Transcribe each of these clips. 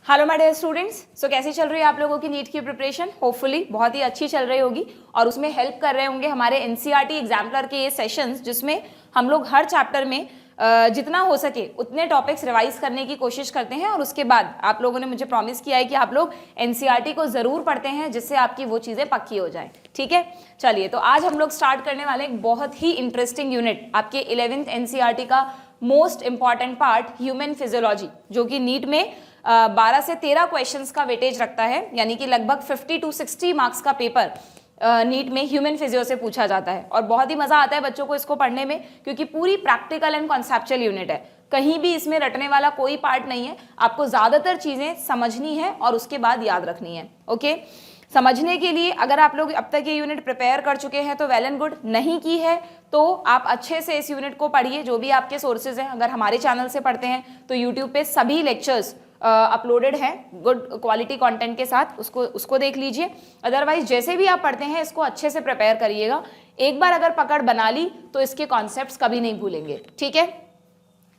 Hello my dear students, सो कैसी चल रही है आप लोगों की नीट की प्रिपरेशन? होपफुली बहुत ही अच्छी चल रही होगी और उसमें हेल्प कर रहे होंगे हमारे एनसीईआरटी एग्जाम्पलर के ये सेशंस, जिसमें हम लोग हर चैप्टर में जितना हो सके उतने टॉपिक्स रिवाइज करने की कोशिश करते हैं और उसके बाद आप लोगों ने मुझे प्रॉमिस किया है कि आप लोग एनसीईआरटी को ज़रूर पढ़ते हैं जिससे आपकी वो चीज़ें पक्की हो जाएं। ठीक है, चलिए तो आज हम लोग स्टार्ट करने वाले एक बहुत ही इंटरेस्टिंग यूनिट, आपके 11th एनसीईआरटी का most important part human physiology, जो कि नीट में 12 से 13 क्वेश्चंस का वेटेज रखता है, यानी कि लगभग 50 to 60 मार्क्स का पेपर नीट में ह्यूमन फिजियो से पूछा जाता है। और बहुत ही मजा आता है बच्चों को इसको पढ़ने में, क्योंकि पूरी प्रैक्टिकल एंड कॉन्सेप्चुअल यूनिट है। कहीं भी इसमें रटने वाला कोई पार्ट नहीं है, आपको ज्यादातर चीजें समझनी है और उसके बाद याद रखनी है। ओके, समझने के लिए अगर आप लोग अब तक ये यूनिट प्रिपेयर कर चुके हैं तो वेल एंड गुड, नहीं की है तो आप अच्छे से इस यूनिट को पढ़िए। जो भी आपके सोर्सेज हैं, अगर हमारे चैनल से पढ़ते हैं तो यूट्यूब पे सभी लेक्चर्स अपलोडेड है गुड क्वालिटी कंटेंट के साथ, उसको देख लीजिए। अदरवाइज जैसे भी आप पढ़ते हैं इसको अच्छे से प्रिपेयर करिएगा। एक बार अगर पकड़ बना ली तो इसके कॉन्सेप्ट्स कभी नहीं भूलेंगे। ठीक है,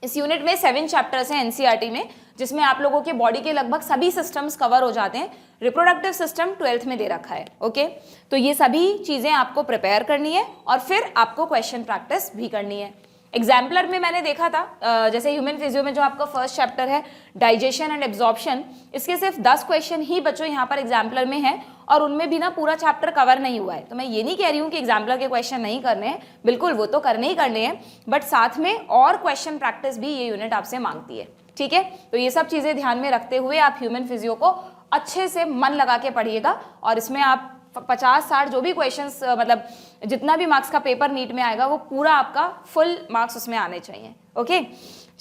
इस यूनिट में 7 चैप्टर्स हैं एनसीईआरटी में, जिसमें आप लोगों के बॉडी के लगभग सभी सिस्टम्स कवर हो जाते हैं। रिप्रोडक्टिव सिस्टम 12th में दे रखा है। ओके, तो ये सभी चीजें आपको प्रिपेयर करनी है और फिर आपको क्वेश्चन प्रैक्टिस भी करनी है। एग्जाम्पलर में मैंने देखा था, जैसे ह्यूमन फिजियो में जो आपका फर्स्ट चैप्टर है डाइजेशन एंड एब्जॉर्प्शन, इसके सिर्फ 10 क्वेश्चन ही बच्चों यहाँ पर एग्जाम्पलर में है और उनमें भी ना पूरा चैप्टर कवर नहीं हुआ है। तो मैं ये नहीं कह रही हूँ कि एग्जाम्पलर के क्वेश्चन नहीं करने हैं, बिल्कुल वो तो करने ही करने हैं, बट साथ में और क्वेश्चन प्रैक्टिस भी ये यूनिट आपसे मांगती है। ठीक है, तो ये सब चीजें ध्यान में रखते हुए आप ह्यूमन फिजियो को अच्छे से मन लगा के पढ़िएगा और इसमें आप 50-60 जो भी क्वेश्चंस, मतलब जितना भी मार्क्स का पेपर नीट में आएगा वो पूरा आपका फुल मार्क्स उसमें आने चाहिए। ओके,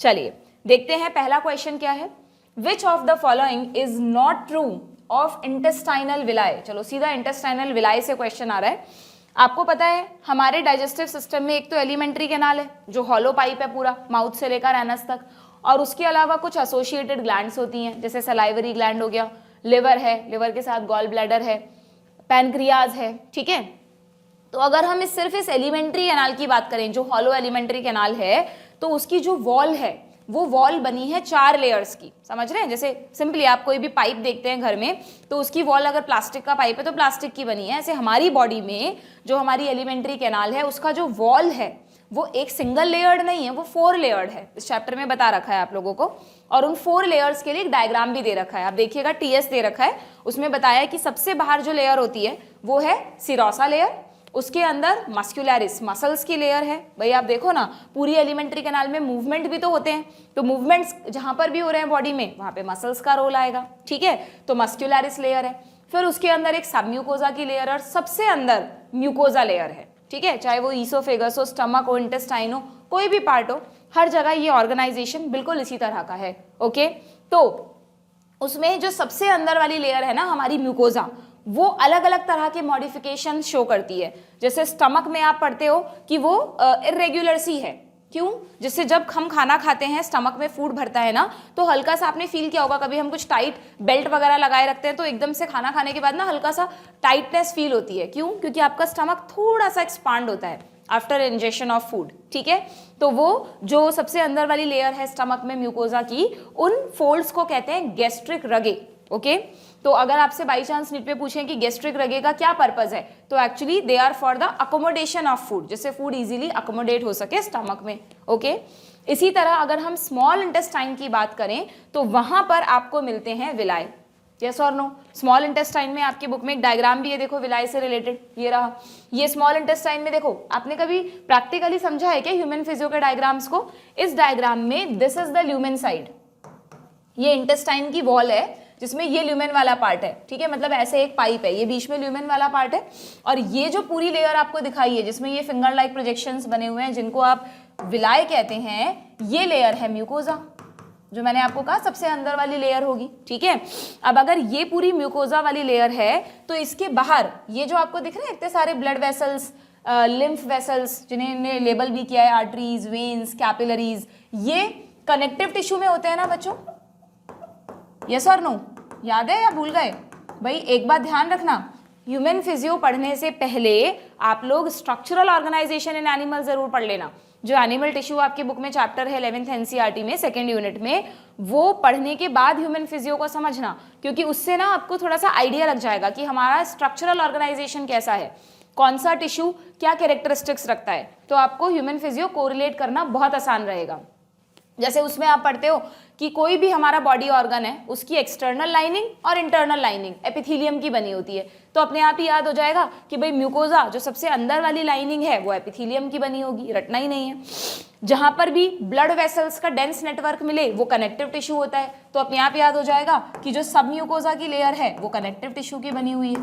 चलिए देखते हैं पहला क्वेश्चन क्या है। Which of the following is not true of intestinal villi. चलो सीधा इंटेस्टाइनल विलाय से क्वेश्चन आ रहा है। आपको पता है हमारे डाइजेस्टिव सिस्टम में एक तो एलिमेंट्री कैनाल है जो हॉलो पाइप है पूरा माउथ से लेकर एनस तक, और उसके अलावा कुछ एसोसिएटेड ग्लैंड्स होती हैं, जैसे सलाइवरी ग्लैंड हो गया, लिवर है, लिवर के साथ गॉल ब्लैडर है, पैनक्रियाज है। ठीक है, तो अगर हम सिर्फ इस एलिमेंट्री कैनाल की बात करें, जो हॉलो एलिमेंट्री कैनाल है, तो उसकी जो वॉल है वो वॉल बनी है 4 लेयर्स की। समझ रहे हैं? जैसे सिंपली आप कोई भी पाइप देखते हैं घर में तो उसकी वॉल अगर प्लास्टिक का पाइप है तो प्लास्टिक की बनी है। ऐसे हमारी बॉडी में जो हमारी एलिमेंट्री कैनाल है उसका जो वॉल है वो एक सिंगल लेयर्ड नहीं है, वो 4 लेयर्ड है। इस चैप्टर में बता रखा है आप लोगों को, और उन 4 लेयर्स के लिए एक डायग्राम भी दे रखा है। आप देखिएगा टीएस दे रखा है, उसमें बताया है कि सबसे बाहर जो लेयर होती है वो है सिरोसा लेयर, उसके अंदर मस्कुलरिस मसल्स की लेयर है। भाई आप देखो ना, पूरी एलिमेंट्री कैनाल में मूवमेंट भी तो होते हैं, तो मूवमेंट्स जहां पर भी हो रहे हैं बॉडी में वहां पे मसल्स का रोल आएगा। ठीक है, तो मस्कुलरिस लेयर है, फिर उसके अंदर एक सब म्यूकोजा की लेयर और सबसे अंदर म्यूकोजा लेयर है। ठीक है, चाहे वो ईसोफेगस हो, स्टमक हो, इंटेस्टाइन हो, कोई भी पार्ट हो, हर जगह ये ऑर्गेनाइजेशन बिल्कुल इसी तरह का है। ओके, तो उसमें जो सबसे अंदर वाली लेयर है ना हमारी म्यूकोजा, वो अलग अलग तरह के मॉडिफिकेशन शो करती है। जैसे स्टमक में आप पढ़ते हो कि वो इरेग्युलर सी है, क्यों? जिससे जब हम खाना खाते हैं स्टमक में फूड भरता है ना, तो हल्का सा आपने फील किया होगा, कभी हम कुछ टाइट बेल्ट वगैरह लगाए रखते हैं तो एकदम से खाना खाने के बाद ना हल्का सा टाइटनेस फील होती है। क्यों? क्योंकि आपका स्टमक थोड़ा सा एक्सपांड होता है आफ्टर इंजेक्शन ऑफ फूड। ठीक है, तो वो जो सबसे अंदर वाली लेयर है स्टमक में म्यूकोजा की, उन फोल्ड्स को कहते हैं गैस्ट्रिक रगे। ओके, तो अगर आपसे बाई चांस नीट पे पूछें कि गैस्ट्रिक रगे का क्या पर्पस है, तो actually they are for the accommodation of food, जिससे फूड इजीली अकोमोडेट हो सके स्टमक में। ओके, इसी तरह अगर हम स्मॉल इंटेस्टाइन की बात करें तो वहां पर आपको मिलते हैं विलाय। यस और नो? स्मॉल इंटेस्टाइन में आपकी बुक में एक डायग्राम भी है, देखो विलाय से रिलेटेड, ये रहा। ये स्मॉल इंटेस्टाइन में देखो, आपने कभी प्रैक्टिकली समझा है क्या ह्यूमन फिजियो के डायग्राम्स को? इस डायग्राम में this is the lumen side, ये इंटेस्टाइन की वॉल है जिसमें ये ल्यूमेन वाला पार्ट है। ठीक है, मतलब ऐसे एक पाइप है, ये बीच में ल्यूमेन वाला पार्ट है, और ये जो पूरी लेयर आपको दिखाई है जिसमें ये फिंगर लाइक प्रोजेक्शंस बने हुए हैं जिनको आप विलाय कहते हैं, ये लेयर है म्यूकोजा, जो मैंने आपको कहा सबसे अंदर वाली लेयर होगी। ठीक है, अब अगर ये पूरी म्यूकोजा वाली लेयर है तो इसके बाहर ये जो आपको दिख रहे हैं इतने सारे ब्लड वेसल्स, लिम्फ वेसल्स, जिन्हें लेबल भी किया है आर्टरीज, वेन्स, कैपिलरीज, ये कनेक्टिव टिश्यू में होते हैं ना बच्चों? यस और नो? याद है या भूल गए? भाई एक बात ध्यान रखना, ह्यूमन फिजियो पढ़ने से पहले आप लोग स्ट्रक्चरल ऑर्गेनाइजेशन इन एनिमल जरूर पढ़ लेना। जो एनिमल टिश्यू आपके बुक में चैप्टर है 11th एनसीईआरटी में सेकेंड यूनिट में, वो पढ़ने के बाद ह्यूमन फिजियो को समझना, क्योंकि उससे ना आपको थोड़ा सा आइडिया लग जाएगा कि हमारा स्ट्रक्चरल ऑर्गेनाइजेशन कैसा है, कौन सा टिश्यू क्या कैरेक्टरिस्टिक्स रखता है। तो आपको ह्यूमन फिजियो कोरिलेट करना बहुत आसान रहेगा। जैसे उसमें आप पढ़ते हो कि कोई भी हमारा बॉडी ऑर्गन है, उसकी एक्सटर्नल लाइनिंग और इंटरनल लाइनिंग एपिथेलियम की बनी होती है। तो अपने आप ही याद हो जाएगा कि भाई म्यूकोजा जो सबसे अंदर वाली लाइनिंग है वो एपिथेलियम की बनी होगी, रटना ही नहीं है। जहां पर भी ब्लड वेसल्स का डेंस नेटवर्क मिले वो कनेक्टिव टिश्यू होता है। तो अपने आप याद हो जाएगा कि जो सब म्यूकोजा की लेयर है वो कनेक्टिव टिश्यू की बनी हुई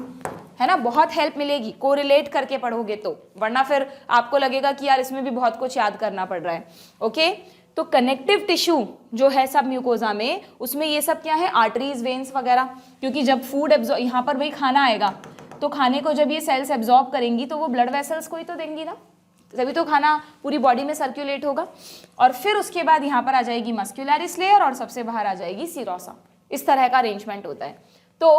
है ना। बहुत हेल्प मिलेगी कोरिलेट करके पढ़ोगे तो, वरना फिर आपको लगेगा कि यार इसमें भी बहुत कुछ याद करना पड़ रहा है। ओके, तो कनेक्टिव टिश्यू जो है सब म्यूकोजा में, उसमें ये सब क्या है, आर्टरीज, वेन्स वगैरह। क्योंकि जब फूड एब्जॉर्ब, यहाँ पर भाई खाना आएगा तो खाने को जब ये सेल्स एब्जॉर्ब करेंगी तो वो ब्लड वेसल्स को ही तो देंगी ना, तभी तो खाना पूरी बॉडी में सर्कुलेट होगा। और फिर उसके बाद यहाँ पर आ जाएगी मस्क्यूलरिस लेयर और सबसे बाहर आ जाएगी सीरोसा। इस तरह का अरेंजमेंट होता है। तो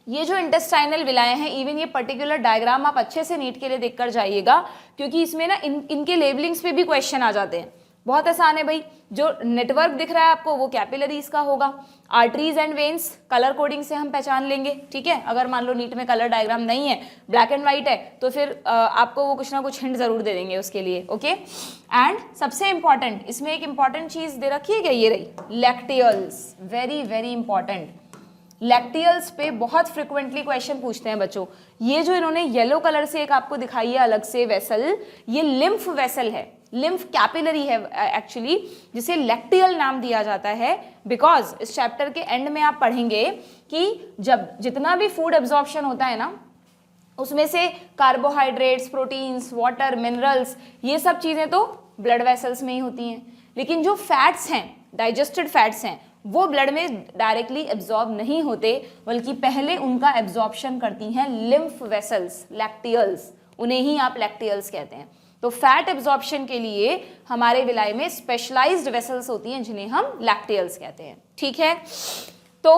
ये जो इंटेस्टाइनल विलाएं हैं, इवन ये पर्टिकुलर डायग्राम आप अच्छे से नीट के लिए देखकर जाइएगा, क्योंकि इसमें ना इनके लेबलिंग्स पे भी क्वेश्चन आ जाते हैं। बहुत आसान है भाई, जो नेटवर्क दिख रहा है आपको वो कैपिलरीज का होगा, arteries and veins colour coding से हम पहचान लेंगे, ठीक है। अगर मान लो नीट में कलर डायग्राम नहीं है, ब्लैक एंड व्हाइट है, तो फिर आपको वो कुछ ना कुछ हिंट जरूर दे देंगे उसके लिए। ओके, एंड सबसे इंपॉर्टेंट इसमें एक इंपॉर्टेंट चीज दे रखी है क्या, ये रही lacteals, very very important. Lacteals पे बहुत फ्रिक्वेंटली क्वेश्चन पूछते हैं बच्चों। ये जो इन्होंने येलो कलर से एक आपको दिखाई है अलग से वेसल, ये लिम्फ वेसल है, लिम्फ कैपिलरी है एक्चुअली, जिसे लैक्टियल नाम दिया जाता है। बिकॉज इस चैप्टर के एंड में आप पढ़ेंगे कि जब जितना भी फूड एब्जॉर्प्शन होता है ना, उसमें से कार्बोहाइड्रेट्स, प्रोटीन्स, वाटर, मिनरल्स, ये सब चीजें तो ब्लड वेसल्स में ही होती हैं। लेकिन जो फैट्स हैं, डाइजेस्टेड फैट्स हैं, वो ब्लड में डायरेक्टली एब्जॉर्ब नहीं होते, बल्कि पहले उनका एब्जॉर्प्शन करती हैं लिम्फ वेसल्स, लैक्टियल्स। उन्हें ही आप लैक्टियल्स कहते हैं। तो फैट एब्जॉर्प्शन के लिए हमारे विलाय में स्पेशलाइज्ड वेसल्स होती हैं जिन्हें हम लैक्टियल्स कहते हैं, ठीक है। तो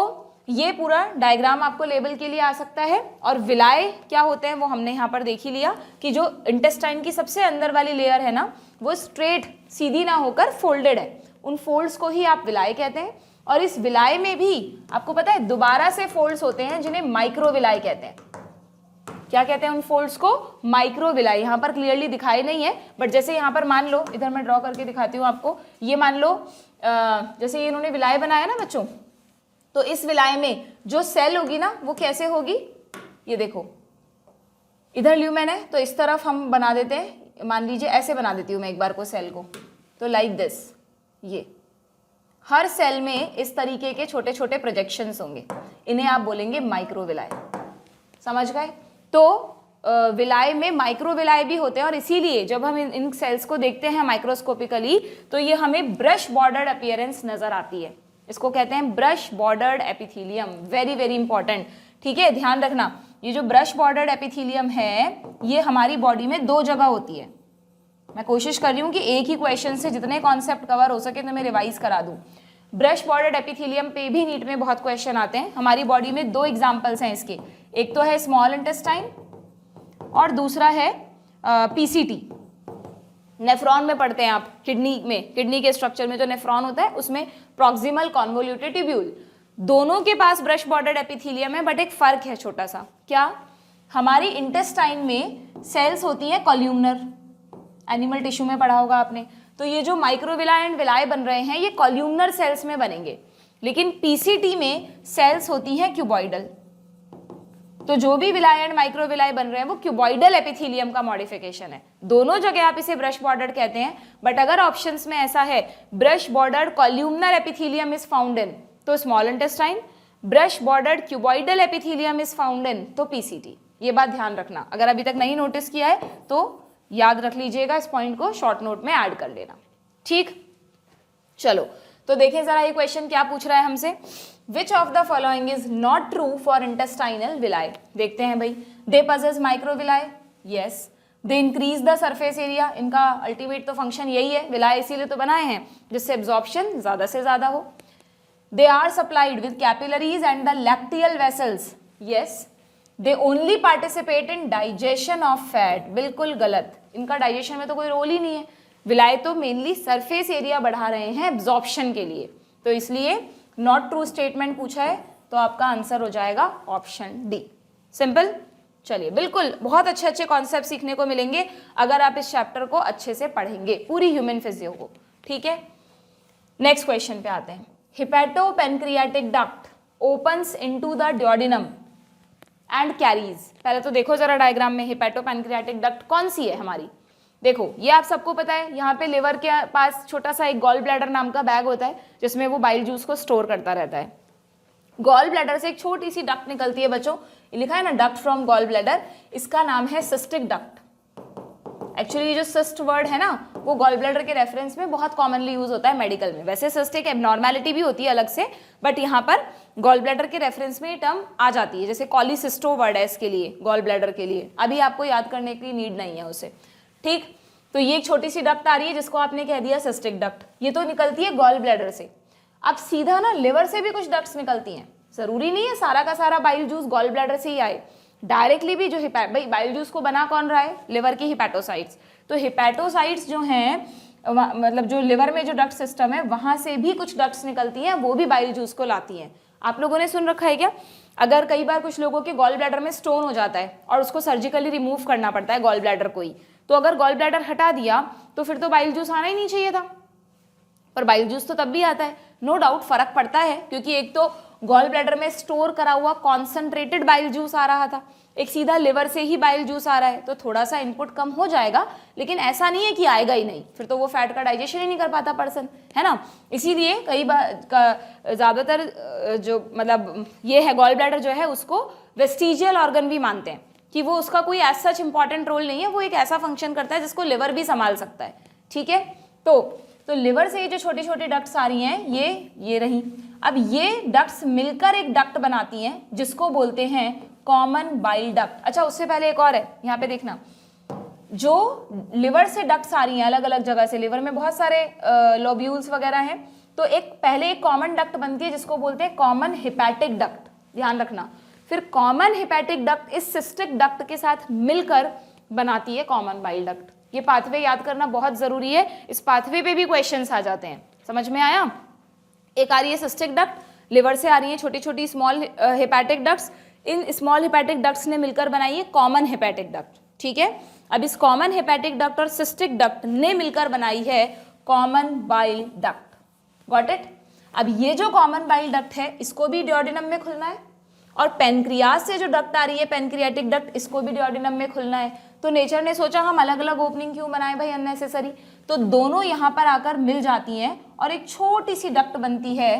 ये पूरा डायग्राम आपको लेबल के लिए आ सकता है। और विलाय क्या होते हैं वो हमने यहाँ पर देख ही लिया कि जो इंटेस्टाइन की सबसे अंदर वाली लेयर है ना, वो स्ट्रेट सीधी ना होकर फोल्डेड है, उन फोल्ड्स को ही आप विलाय कहते हैं। और इस विलाय में भी आपको पता है दोबारा से फोल्ड्स होते हैं जिन्हें माइक्रोविलाय कहते हैं। क्या कहते हैं उन फोल्ड्स को, माइक्रोविलाय। यहाँ पर क्लियरली दिखाई नहीं है, बट जैसे यहाँ पर मान लो, इधर मैं ड्रॉ करके दिखाती हूँ आपको। ये मान लो जैसे ये इन्होंने विलाय बनाया ना बच्चों, तो इस विलाय में जो सेल होगी ना वो कैसे होगी, ये देखो इधर ल्यूमेन है तो इस तरफ हम बना देते हैं, मान लीजिए ऐसे बना देती हूँ मैं एक बार को सेल को, तो लाइक दिस। ये हर सेल में इस तरीके के छोटे छोटे प्रोजेक्शंस होंगे, इन्हें आप बोलेंगे माइक्रोविलाय। समझ गए। तो विलाय में माइक्रोविलाय भी होते हैं, और इसीलिए जब हम इन सेल्स को देखते हैं माइक्रोस्कोपिकली तो ये हमें ब्रश बॉर्डर्ड अपीयरेंस नजर आती है। इसको कहते हैं brush bordered epithelium. Very very important, ठीक है, ध्यान रखना। ये जो ब्रश बॉर्डर्ड एपिथेलियम है ये हमारी बॉडी में दो जगह होती है। मैं कोशिश कर रही हूँ कि एक ही क्वेश्चन से जितने कॉन्सेप्ट कवर हो सके तो मैं रिवाइज करा दूँ। ब्रश बॉर्डर्ड एपिथेलियम पे भी नीट में बहुत क्वेश्चन आते हैं। हमारी बॉडी में दो एग्जाम्पल्स हैं इसके, एक तो है स्मॉल इंटेस्टाइन और दूसरा है पीसीटी। नेफ्रॉन में पढ़ते हैं आप, किडनी में, किडनी के स्ट्रक्चर में जो नेफ्रॉन होता है उसमें प्रॉक्सिमल कॉन्वोल्यूटेड ट्यूब्यूल। दोनों के पास ब्रश बॉर्डर्ड एपिथेलियम है, बट एक फर्क है छोटा सा। क्या, हमारी इंटेस्टाइन में सेल्स होती हैं कॉल्यूमनर, एनिमल टिश्यू में पढ़ा होगा आपने। तो ये जो माइक्रोविलाय एंड विलाय बन रहे हैं ये कॉल्यूमनर सेल्स में बनेंगे, लेकिन पीसीटी में सेल्स होती हैं क्यूबॉइडल। तो जो भी विलाय एंड माइक्रोविलाय बन रहे हैं वो क्यूबॉइडल एपिथेलियम का मॉडिफिकेशन है। दोनों जगह आप इसे ब्रश बॉर्डर्ड कहते हैं, बट अगर ऑप्शंस में ऐसा है brush bordered columnar epithelium is found in तो small intestine, brush bordered cuboidal epithelium is found in तो पीसीटी। ये बात ध्यान रखना, अगर अभी तक नहीं नोटिस किया है तो याद रख लीजिएगा, इस पॉइंट को शॉर्ट नोट में ऐड कर लेना, ठीक। चलो तो देखें जरा ये क्वेश्चन क्या पूछ रहा है हमसे। Which of the following is not true for intestinal villi. देखते हैं भाई, they possess microvilli, yes. They increase the surface area, इनका अल्टीमेट तो फंक्शन यही है, विलाय इसीलिए तो बनाए हैं जिससे एब्जॉर्प्शन ज्यादा से ज्यादा हो। They are supplied with capillaries and the lacteal vessels, yes. They only participate in digestion of fat, बिल्कुल गलत, इनका डाइजेशन में तो कोई रोल ही नहीं है। विलाय तो मेनली सरफेस एरिया बढ़ा रहे हैं एब्जॉर्प्शन के लिए, तो इसलिए नॉट ट्रू स्टेटमेंट पूछा है तो आपका आंसर हो जाएगा ऑप्शन डी। सिंपल। चलिए, बिल्कुल बहुत अच्छे अच्छे कॉन्सेप्ट सीखने को मिलेंगे अगर आप इस चैप्टर को अच्छे से पढ़ेंगे, पूरी ह्यूमन फिजियो को। ठीक है, नेक्स्ट क्वेश्चन पे आते हैं। Hepato pancreatic duct opens into the duodenum and carries. पहले तो देखो जरा डायग्राम में हिपैटो पेनक्रियाटिक डक्ट कौन सी है हमारी। देखो, ये आप सबको पता है, यहाँ पे लिवर के पास छोटा सा एक गॉल ब्लैडर नाम का बैग होता है जिसमें वो बाइल जूस को स्टोर करता रहता है। गॉल ब्लैडर से एक छोटी सी डक्ट निकलती है बच्चों, लिखा है ना डक्ट फ्रॉम गॉल ब्लैडर, इसका नाम है सिस्टिक डक्ट। एक्चुअली जो सिस्ट वर्ड है ना वो गॉल ब्लैडर के रेफरेंस में बहुत कॉमनली यूज होता है मेडिकल में। वैसे सिस्ट एक एबनॉर्मेलिटी भी होती है अलग से, बट यहाँ पर गॉल ब्लैडर के रेफरेंस में ये टर्म आ जाती है। जैसे कॉलीसिस्टो वर्ड है इसके लिए, गॉल ब्लैडर के लिए, अभी आपको याद करने की नीड नहीं है उसे। ठीक, तो ये एक छोटी सी डक्ट आ रही है जिसको आपने कह दिया सिस्टिक डक्ट, ये तो निकलती है गॉल ब्लैडर से। अब सीधा ना लिवर से भी कुछ डक्ट्स निकलती हैं, जरूरी नहीं है सारा का सारा बाइल जूस गॉल ब्लैडर से ही आए, डायरेक्टली भी जो भाई बाइल जूस को बना कौन रहा है, लिवर की हिपैटोसाइट्स। तो हिपैटोसाइट्स जो हैं, मतलब जो लिवर में जो डक्ट सिस्टम है वहां से भी कुछ डक्ट्स निकलती हैं, वो भी बाइल जूस को लाती हैं। आप लोगों ने सुन रखा है क्या, अगर कई बार कुछ लोगों के गॉल ब्लैडर में स्टोन हो जाता है और उसको सर्जिकली रिमूव करना पड़ता है गॉल ब्लैडर को ही, तो अगर गॉल ब्लैडर हटा दिया तो फिर तो बाइल जूस आना ही नहीं चाहिए था, पर बाइल जूस तो तब भी आता है। नो डाउट फर्क पड़ता है, क्योंकि एक तो गॉल ब्लैडर में स्टोर करा हुआ कॉन्सेंट्रेटेड बाइल जूस आ रहा था, एक सीधा लिवर से ही बाइल जूस आ रहा है, तो थोड़ा सा इनपुट कम हो जाएगा, लेकिन ऐसा नहीं है कि आएगा ही नहीं, फिर तो वो फैट का डाइजेशन ही नहीं कर पाता पर्सन, है ना। इसीलिए कई बार ज़्यादातर जो मतलब ये है गॉल ब्लैडर जो है उसको वेस्टिजियल ऑर्गन भी मानते हैं, कि वो उसका कोई एज सच इंपॉर्टेंट रोल नहीं है, वो एक ऐसा फंक्शन करता है जिसको लिवर भी संभाल सकता है। ठीक है, तो लिवर से ये जो छोटी छोटी डक्ट्स आ रही हैं ये रही। अब ये डक्ट्स मिलकर एक डक्ट बनाती हैं जिसको बोलते हैं कॉमन बाइल डक्ट। अच्छा, उससे पहले एक और है, यहाँ पे देखना, जो लिवर से डक्ट्स आ रही हैं अलग अलग जगह से, लिवर में बहुत सारे लोब्यूल्स वगैरह हैं, तो पहले एक कॉमन डक्ट बनती है जिसको बोलते हैं कॉमन हिपैटिक डक्ट, ध्यान रखना। फिर कॉमन हिपैटिक डक्ट इस सिस्टिक डक्ट के साथ मिलकर बनाती है कॉमन बाइल डक्ट। ये पाथवे याद करना बहुत जरूरी है, इस पाथवे पे भी क्वेश्चंस आ जाते हैं, समझ में आया। एक आ रही है सिस्टिक डक्ट, लिवर से आ रही है छोटी छोटी small hepatic ducts, in small hepatic ducts ने मिलकर बनाई है कॉमन हिपैटिक डक्ट। ठीक है, अब इस कॉमन हिपैटिक डक्ट और सिस्टिक डक्ट ने मिलकर बनाई है common bile duct. Got it. अब ये जो कॉमन बाइल डक्ट है इसको भी ड्यूडेनम में खुलना है, और पेनक्रियास से जो डक्ट आ रही है पेनक्रियाटिक डक्ट, इसको भी ड्यूडेनम में खुलना है। तो नेचर ने सोचा हम अलग अलग ओपनिंग क्यों बनाए भाई अननेसेसरी, तो दोनों यहाँ पर आकर मिल जाती हैं और एक छोटी सी डक्ट बनती है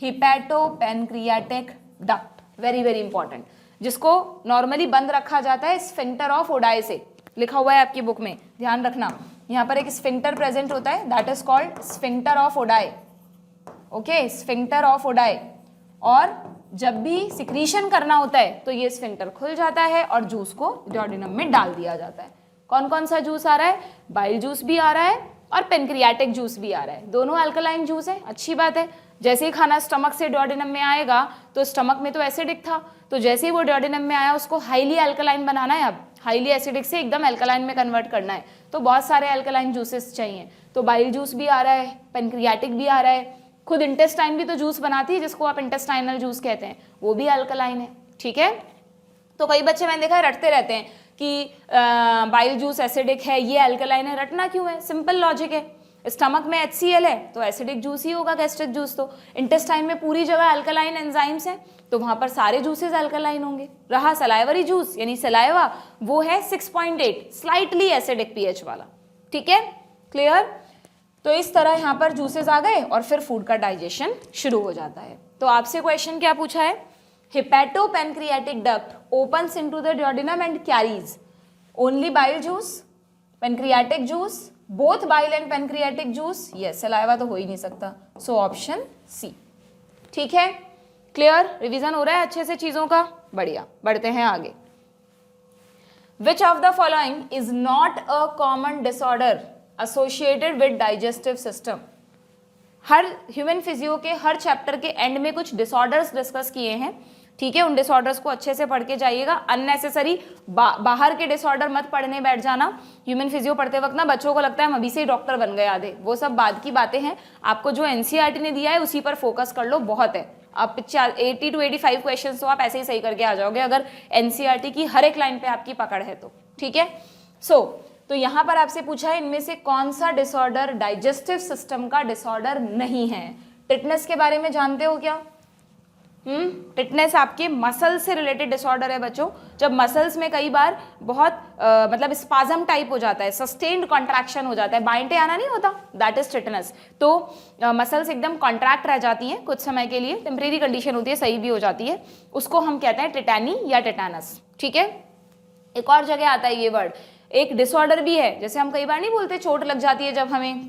hepato pancreatic duct, very very important, जिसको नॉर्मली बंद रखा जाता है स्फिंक्टर ऑफ ओडाई से, लिखा हुआ है आपकी बुक में, ध्यान रखना। यहाँ पर एक स्फिंक्टर प्रेजेंट होता है, that is called sphincter of Oddi. Okay, sphincter of Oddi. और जब भी सिक्रीशन करना होता है तो ये स्फिंक्टर खुल जाता है और जूस को ड्यूडेनम में डाल दिया जाता है। कौन कौन सा जूस आ रहा है, बाइल जूस भी आ रहा है और पेनक्रियाटिक जूस भी आ रहा है, दोनों अल्कलाइन जूस है, अच्छी बात है। जैसे ही खाना स्टमक से ड्यूडेनम में आएगा, तो स्टमक में तो एसिडिक था, तो जैसे ही वो ड्यूडेनम में आया उसको हाईली अल्कलाइन बनाना है, अब हाईली एसिडिक से एकदम अल्कलाइन में कन्वर्ट करना है, तो बहुत सारे अल्कलाइन जूसेस चाहिए। तो बाइल जूस भी आ रहा है, पेनक्रियाटिक भी आ रहा है, खुद इंटेस्टाइन भी तो जूस बनाती है जिसको आप इंटेस्टाइनल जूस कहते हैं, वो भी अल्कलाइन है। ठीक है, तो कई बच्चे मैंने देखा है रटते रहते हैं कि बाइल जूस एसिडिक है, ये अल्कलाइन है, रटना क्यों है, सिंपल लॉजिक है। स्टमक में HCl है तो एसिडिक जूस ही होगा, गैस्ट्रिक जूस। तो इंटेस्टाइन में पूरी जगह अल्कलाइन एंजाइम्स हैं, तो वहां पर सारे जूसेस अल्कलाइन होंगे। रहा सलाइवरी जूस यानी सलाइवा, वो है 6.8, स्लाइटली एसिडिक pH वाला। ठीक है, क्लियर। तो इस तरह यहाँ पर जूसेस आ गए और फिर फूड का डाइजेशन शुरू हो जाता है। तो आपसे क्वेश्चन क्या पूछा है, hepato pancreatic duct opens into the duodenum and carries only bile juice, pancreatic juice, both bile and pancreatic juice, yes, saliva तो हो ही नहीं सकता, सो ऑप्शन सी। ठीक है, क्लियर, रिवीजन हो रहा है अच्छे से चीजों का, बढ़िया, बढ़ते हैं आगे। विच of the following is not a common disorder associated with digestive system. Her human physio के हर चैप्टर के एंड में कुछ डिसऑर्डर्स डिस्कस किए हैं ठीक है, उन डिसऑर्डर्स को अच्छे से पढ़ के जाइएगा। अननेसेसरी बाहर के डिसऑर्डर मत पढ़ने बैठ जाना। ह्यूमन फिजियो पढ़ते वक्त ना बच्चों को लगता है हम अभी से ही डॉक्टर बन गए आधे, वो सब बाद की बातें हैं। आपको जो एनसीईआरटी ने दिया है उसी पर फोकस कर लो, बहुत है। आप 80 to 85 क्वेश्चन तो आप ऐसे ही सही करके आ जाओगे अगर एनसीईआरटी की हर एक लाइन पे आपकी पकड़ है तो, ठीक है। तो यहाँ पर आपसे पूछा है इनमें से कौन सा डिसऑर्डर डाइजेस्टिव सिस्टम का डिसऑर्डर नहीं है। टिटनेस के बारे में जानते हो क्या? टिटनेस आपके मसल से रिलेटेड डिसऑर्डर है बच्चों। जब मसल्स में कई बार बहुत मतलब स्पाजम टाइप हो जाता है, सस्टेन्ड कॉन्ट्रैक्शन हो जाता है, बाइंटे आना नहीं होता, दैट इज टिटनेस। तो मसल्स एकदम कॉन्ट्रैक्ट रह जाती हैं कुछ समय के लिए, टेम्परेरी कंडीशन होती है, सही भी हो जाती है, उसको हम कहते हैं टिटैनी या टिटैनस, ठीक है। एक और जगह आता है ये वर्ड, एक डिसऑर्डर भी है, जैसे हम कई बार नहीं बोलते चोट लग जाती है जब हमें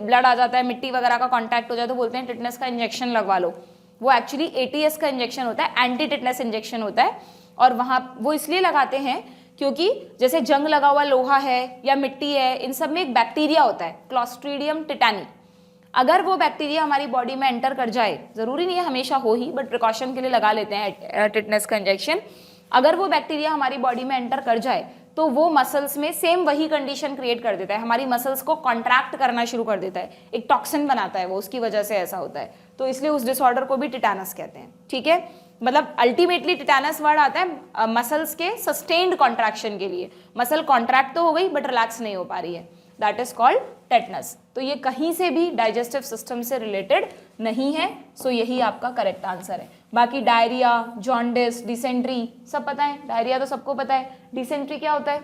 ब्लड आ जाता है, मिट्टी वगैरह का कॉन्टैक्ट हो जाए तो बोलते हैं टिटनेस का इंजेक्शन लगवा लो। वो एक्चुअली एटीएस का इंजेक्शन होता है, एंटी टिटनेस इंजेक्शन होता है। और वहाँ वो इसलिए लगाते हैं क्योंकि जैसे जंग लगा हुआ लोहा है या मिट्टी है, इन सब में एक बैक्टीरिया होता है क्लॉस्ट्रीडियम टिटानी। अगर वो बैक्टीरिया हमारी बॉडी में एंटर कर जाए, ज़रूरी नहीं है हमेशा हो ही, बट प्रिकॉशन के लिए लगा लेते हैं टिटनेस का इंजेक्शन। अगर वो बैक्टीरिया हमारी बॉडी में एंटर कर जाए तो वो मसल्स में सेम वही कंडीशन क्रिएट कर देता है, हमारी मसल्स को कॉन्ट्रैक्ट करना शुरू कर देता है, एक टॉक्सिन बनाता है वो, उसकी वजह से ऐसा होता है। तो इसलिए उस डिसऑर्डर को भी टिटानस कहते हैं, ठीक है। मतलब अल्टीमेटली टिटानस वर्ड आता है मसल्स के सस्टेन्ड कॉन्ट्रैक्शन के लिए। मसल कॉन्ट्रैक्ट तो हो गई बट रिलैक्स नहीं हो पा रही है, दैट इज कॉल्ड टेटनस। तो ये कहीं से भी डाइजेस्टिव सिस्टम से रिलेटेड नहीं है, सो यही आपका करेक्ट आंसर है। बाकी डायरिया, जॉन्डिस, डिसेंट्री सब पता है। डायरिया तो सबको पता है, डिसेंट्री क्या होता है?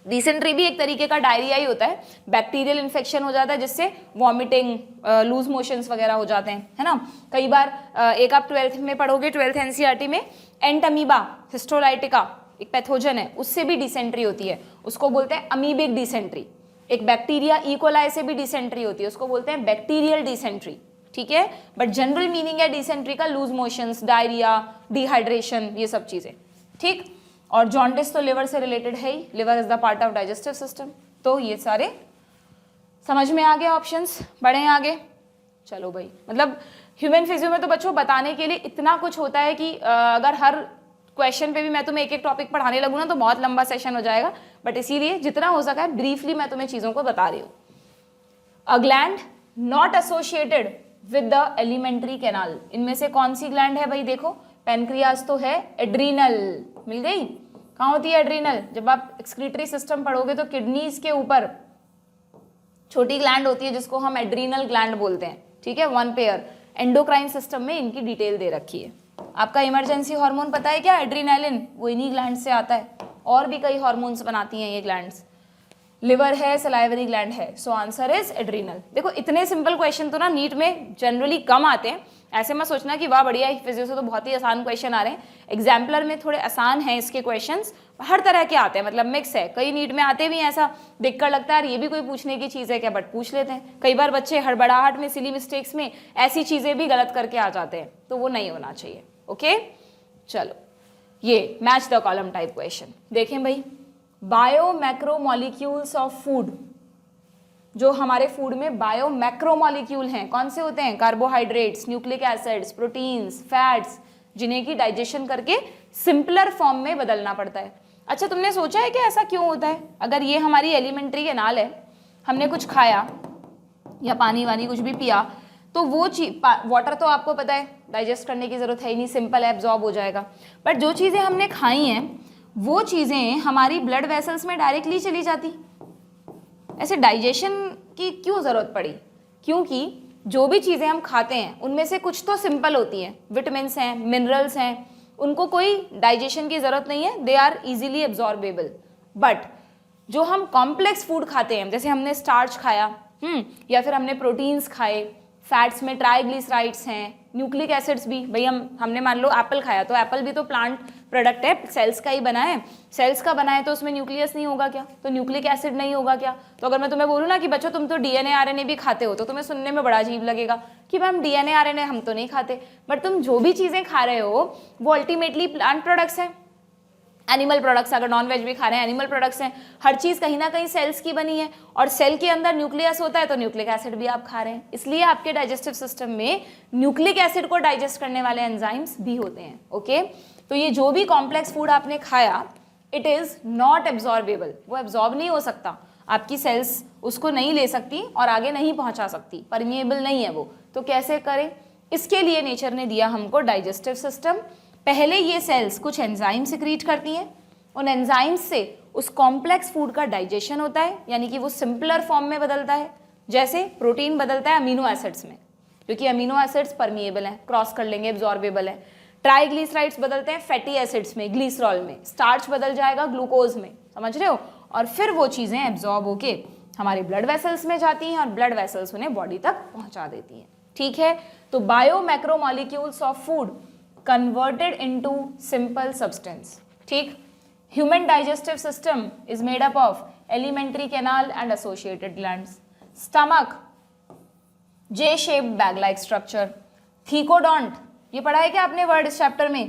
डिसेंट्री भी एक तरीके का डायरिया ही होता है, बैक्टीरियल इन्फेक्शन हो जाता है जिससे वॉमिटिंग, लूज मोशंस वगैरह हो जाते हैं, है ना। कई बार एक आप 12th में पढ़ोगे, 12th एनसीईआरटी में, एंटमीबा हिस्टोलाइटिका एक पैथोजन है, उससे भी डिसेंट्री होती है, उसको बोलते हैं अमीबिक डिसेंट्री। एक बैक्टीरिया इकोलाई से भी डिसेंट्री होती है, उसको बोलते हैं बैक्टीरियल डिसेंट्री, ठीक है। बट जनरल मीनिंग है डिसेंट्री का लूज मोशंस, डायरिया, डिहाइड्रेशन, ये सब चीजें, ठीक। और जॉन्डिस तो लिवर से रिलेटेड है ही, liver is the part of digestive system. तो ये सारे समझ में आ गए ऑप्शंस, बढ़े आगे। चलो भाई, मतलब ह्यूमन फिजियो में तो बच्चों बताने के लिए इतना कुछ होता है कि अगर हर क्वेश्चन पे भी मैं तुम्हें एक एक टॉपिक पढ़ाने लगूँ ना तो बहुत लंबा सेशन हो जाएगा, बट इसीलिए जितना हो सका है ब्रीफली मैं तुम्हें चीज़ों को बता रही हूँ। A gland not associated with the alimentary canal, इनमें से कौन सी ग्लैंड है भाई? देखो, पेनक्रियास तो है, एड्रीनल मिल गई। कहाँ होती है एड्रीनल? जब आप एक्सक्रीटरी सिस्टम पढ़ोगे तो किडनीज के ऊपर छोटी ग्लैंड होती है जिसको हम एड्रीनल ग्लैंड बोलते हैं, ठीक है, वन पेयर। एंडोक्राइन सिस्टम में इनकी डिटेल दे रखी है। आपका इमरजेंसी हार्मोन पता है क्या? एड्रीनालिन, वो इन्हीं ग्लैंड से आता है। और भी कई हार्मोन्स बनाती हैं ये ग्लैंड्स। लिवर है, सलाइवरी ग्लैंड है, सो आंसर इज एड्रीनल। देखो इतने सिंपल क्वेश्चन तो ना नीट में जनरली कम आते हैं, ऐसे मत सोचना कि वाह बढ़िया फिजियो से तो बहुत ही आसान क्वेश्चन आ रहे हैं। एग्जाम्पलर में थोड़े आसान हैं इसके क्वेश्चंस, हर तरह के आते हैं, मतलब मिक्स है। कई नीट में आते भी हैं, ऐसा देखकर लगता है ये भी कोई पूछने की चीज़ है क्या, बट पूछ लेते हैं। कई बार बच्चे हड़बड़ाहट में, सिली मिस्टेक्स में ऐसी चीज़ें भी गलत करके आ जाते हैं, तो वो नहीं होना चाहिए। ओके, चलो ये match the column type question देखें भाई। बायो मैक्रोमोलिक्यूल्स ऑफ फूड, जो हमारे फूड में बायो मैक्रोमोलिक्यूल हैं, कौन से होते हैं? Carbohydrates, nucleic acids, proteins, fats, जिन्हें की डाइजेशन करके सिंपलर फॉर्म में बदलना पड़ता है। अच्छा, तुमने सोचा है कि ऐसा क्यों होता है? अगर ये हमारी एलिमेंट्री कैनाल है, हमने कुछ खाया या पानी वानी कुछ भी पिया, तो वो वाटर तो आपको पता है डाइजेस्ट करने की जरूरत है ही नहीं, सिंपल है, एब्जॉर्ब हो जाएगा। बट जो चीज़ें हमने खाई हैं वो चीज़ें हमारी ब्लड वेसल्स में डायरेक्टली चली जाती। ऐसे डाइजेशन की क्यों ज़रूरत पड़ी? क्योंकि जो भी चीज़ें हम खाते हैं उनमें से कुछ तो सिंपल होती हैं, विटामिन्स हैं, मिनरल्स हैं, उनको कोई डाइजेशन की ज़रूरत नहीं है, they are easily absorbable. But जो हम कॉम्प्लेक्स फूड खाते हैं, जैसे हमने स्टार्च खाया या फिर हमने प्रोटीन्स खाए, फैट्स में ट्राइग्लिसराइड्स हैं, न्यूक्लिक एसिड्स भी, भाई हमने मान लो एप्पल खाया, तो एप्पल भी तो प्लांट प्रोडक्ट है, सेल्स का ही बना है। सेल्स का बना है तो उसमें न्यूक्लियस नहीं होगा क्या? तो न्यूक्लिक एसिड नहीं होगा क्या? तो अगर मैं तुम्हें बोलूँ ना कि बच्चों तुम तो डीएनए आरएनए भी खाते हो, तो तुम्हें सुनने में बड़ा अजीब लगेगा कि मैम डीएनए आरएनए हम तो नहीं खाते। बट तुम जो भी चीज़ें खा रहे हो वो अल्टीमेटली प्लांट प्रोडक्ट्स हैं। एनिमल प्रोडक्ट्स, अगर नॉन वेज भी खा रहे हैं एनिमल प्रोडक्ट्स हैं, हर चीज़ कहीं ना कहीं सेल्स की बनी है, और सेल के अंदर न्यूक्लियस होता है तो न्यूक्लिक एसिड भी आप खा रहे हैं, इसलिए आपके डाइजेस्टिव सिस्टम में न्यूक्लिक एसिड को डाइजेस्ट करने वाले एंजाइम्स भी होते हैं। ओके, तो ये जो भी कॉम्प्लेक्स फूड आपने खाया, इट इज़ नॉट एब्जॉर्बेबल, वो एब्जॉर्ब नहीं हो सकता, आपकी सेल्स उसको नहीं ले सकती और आगे नहीं पहुंचा सकती, परमिएबल नहीं है वो। तो कैसे करें, इसके लिए नेचर ने दिया हमको डाइजेस्टिव सिस्टम। पहले ये सेल्स कुछ एंजाइम सिक्रीट करती हैं, उन एंजाइम्स से उस कॉम्प्लेक्स फूड का डाइजेशन होता है, यानी कि वो सिंपलर फॉर्म में बदलता है, जैसे प्रोटीन बदलता है अमीनो एसिड्स में, क्योंकि अमीनो एसिड्स परमिएबल हैं, क्रॉस कर लेंगे, एब्जॉर्बेबल है। ट्राइग्लिसराइड्स बदलते हैं फैटी एसिड्स में, ग्लिसरॉल में, स्टार्च बदल जाएगा ग्लूकोज में, समझ रहे हो, और फिर वो चीज़ें एब्जॉर्ब होके हमारे ब्लड वेसल्स में जाती हैं और ब्लड वेसल्स उन्हें बॉडी तक पहुंचा देती हैं। ठीक है, तो bio macromolecules of food converted into simple substance. ठीक, human digestive system is made up of alimentary canal and associated glands, stomach J shaped bag like structure, thecodont, ये पढ़ा है क्या आपने वर्ड इस चैप्टर में।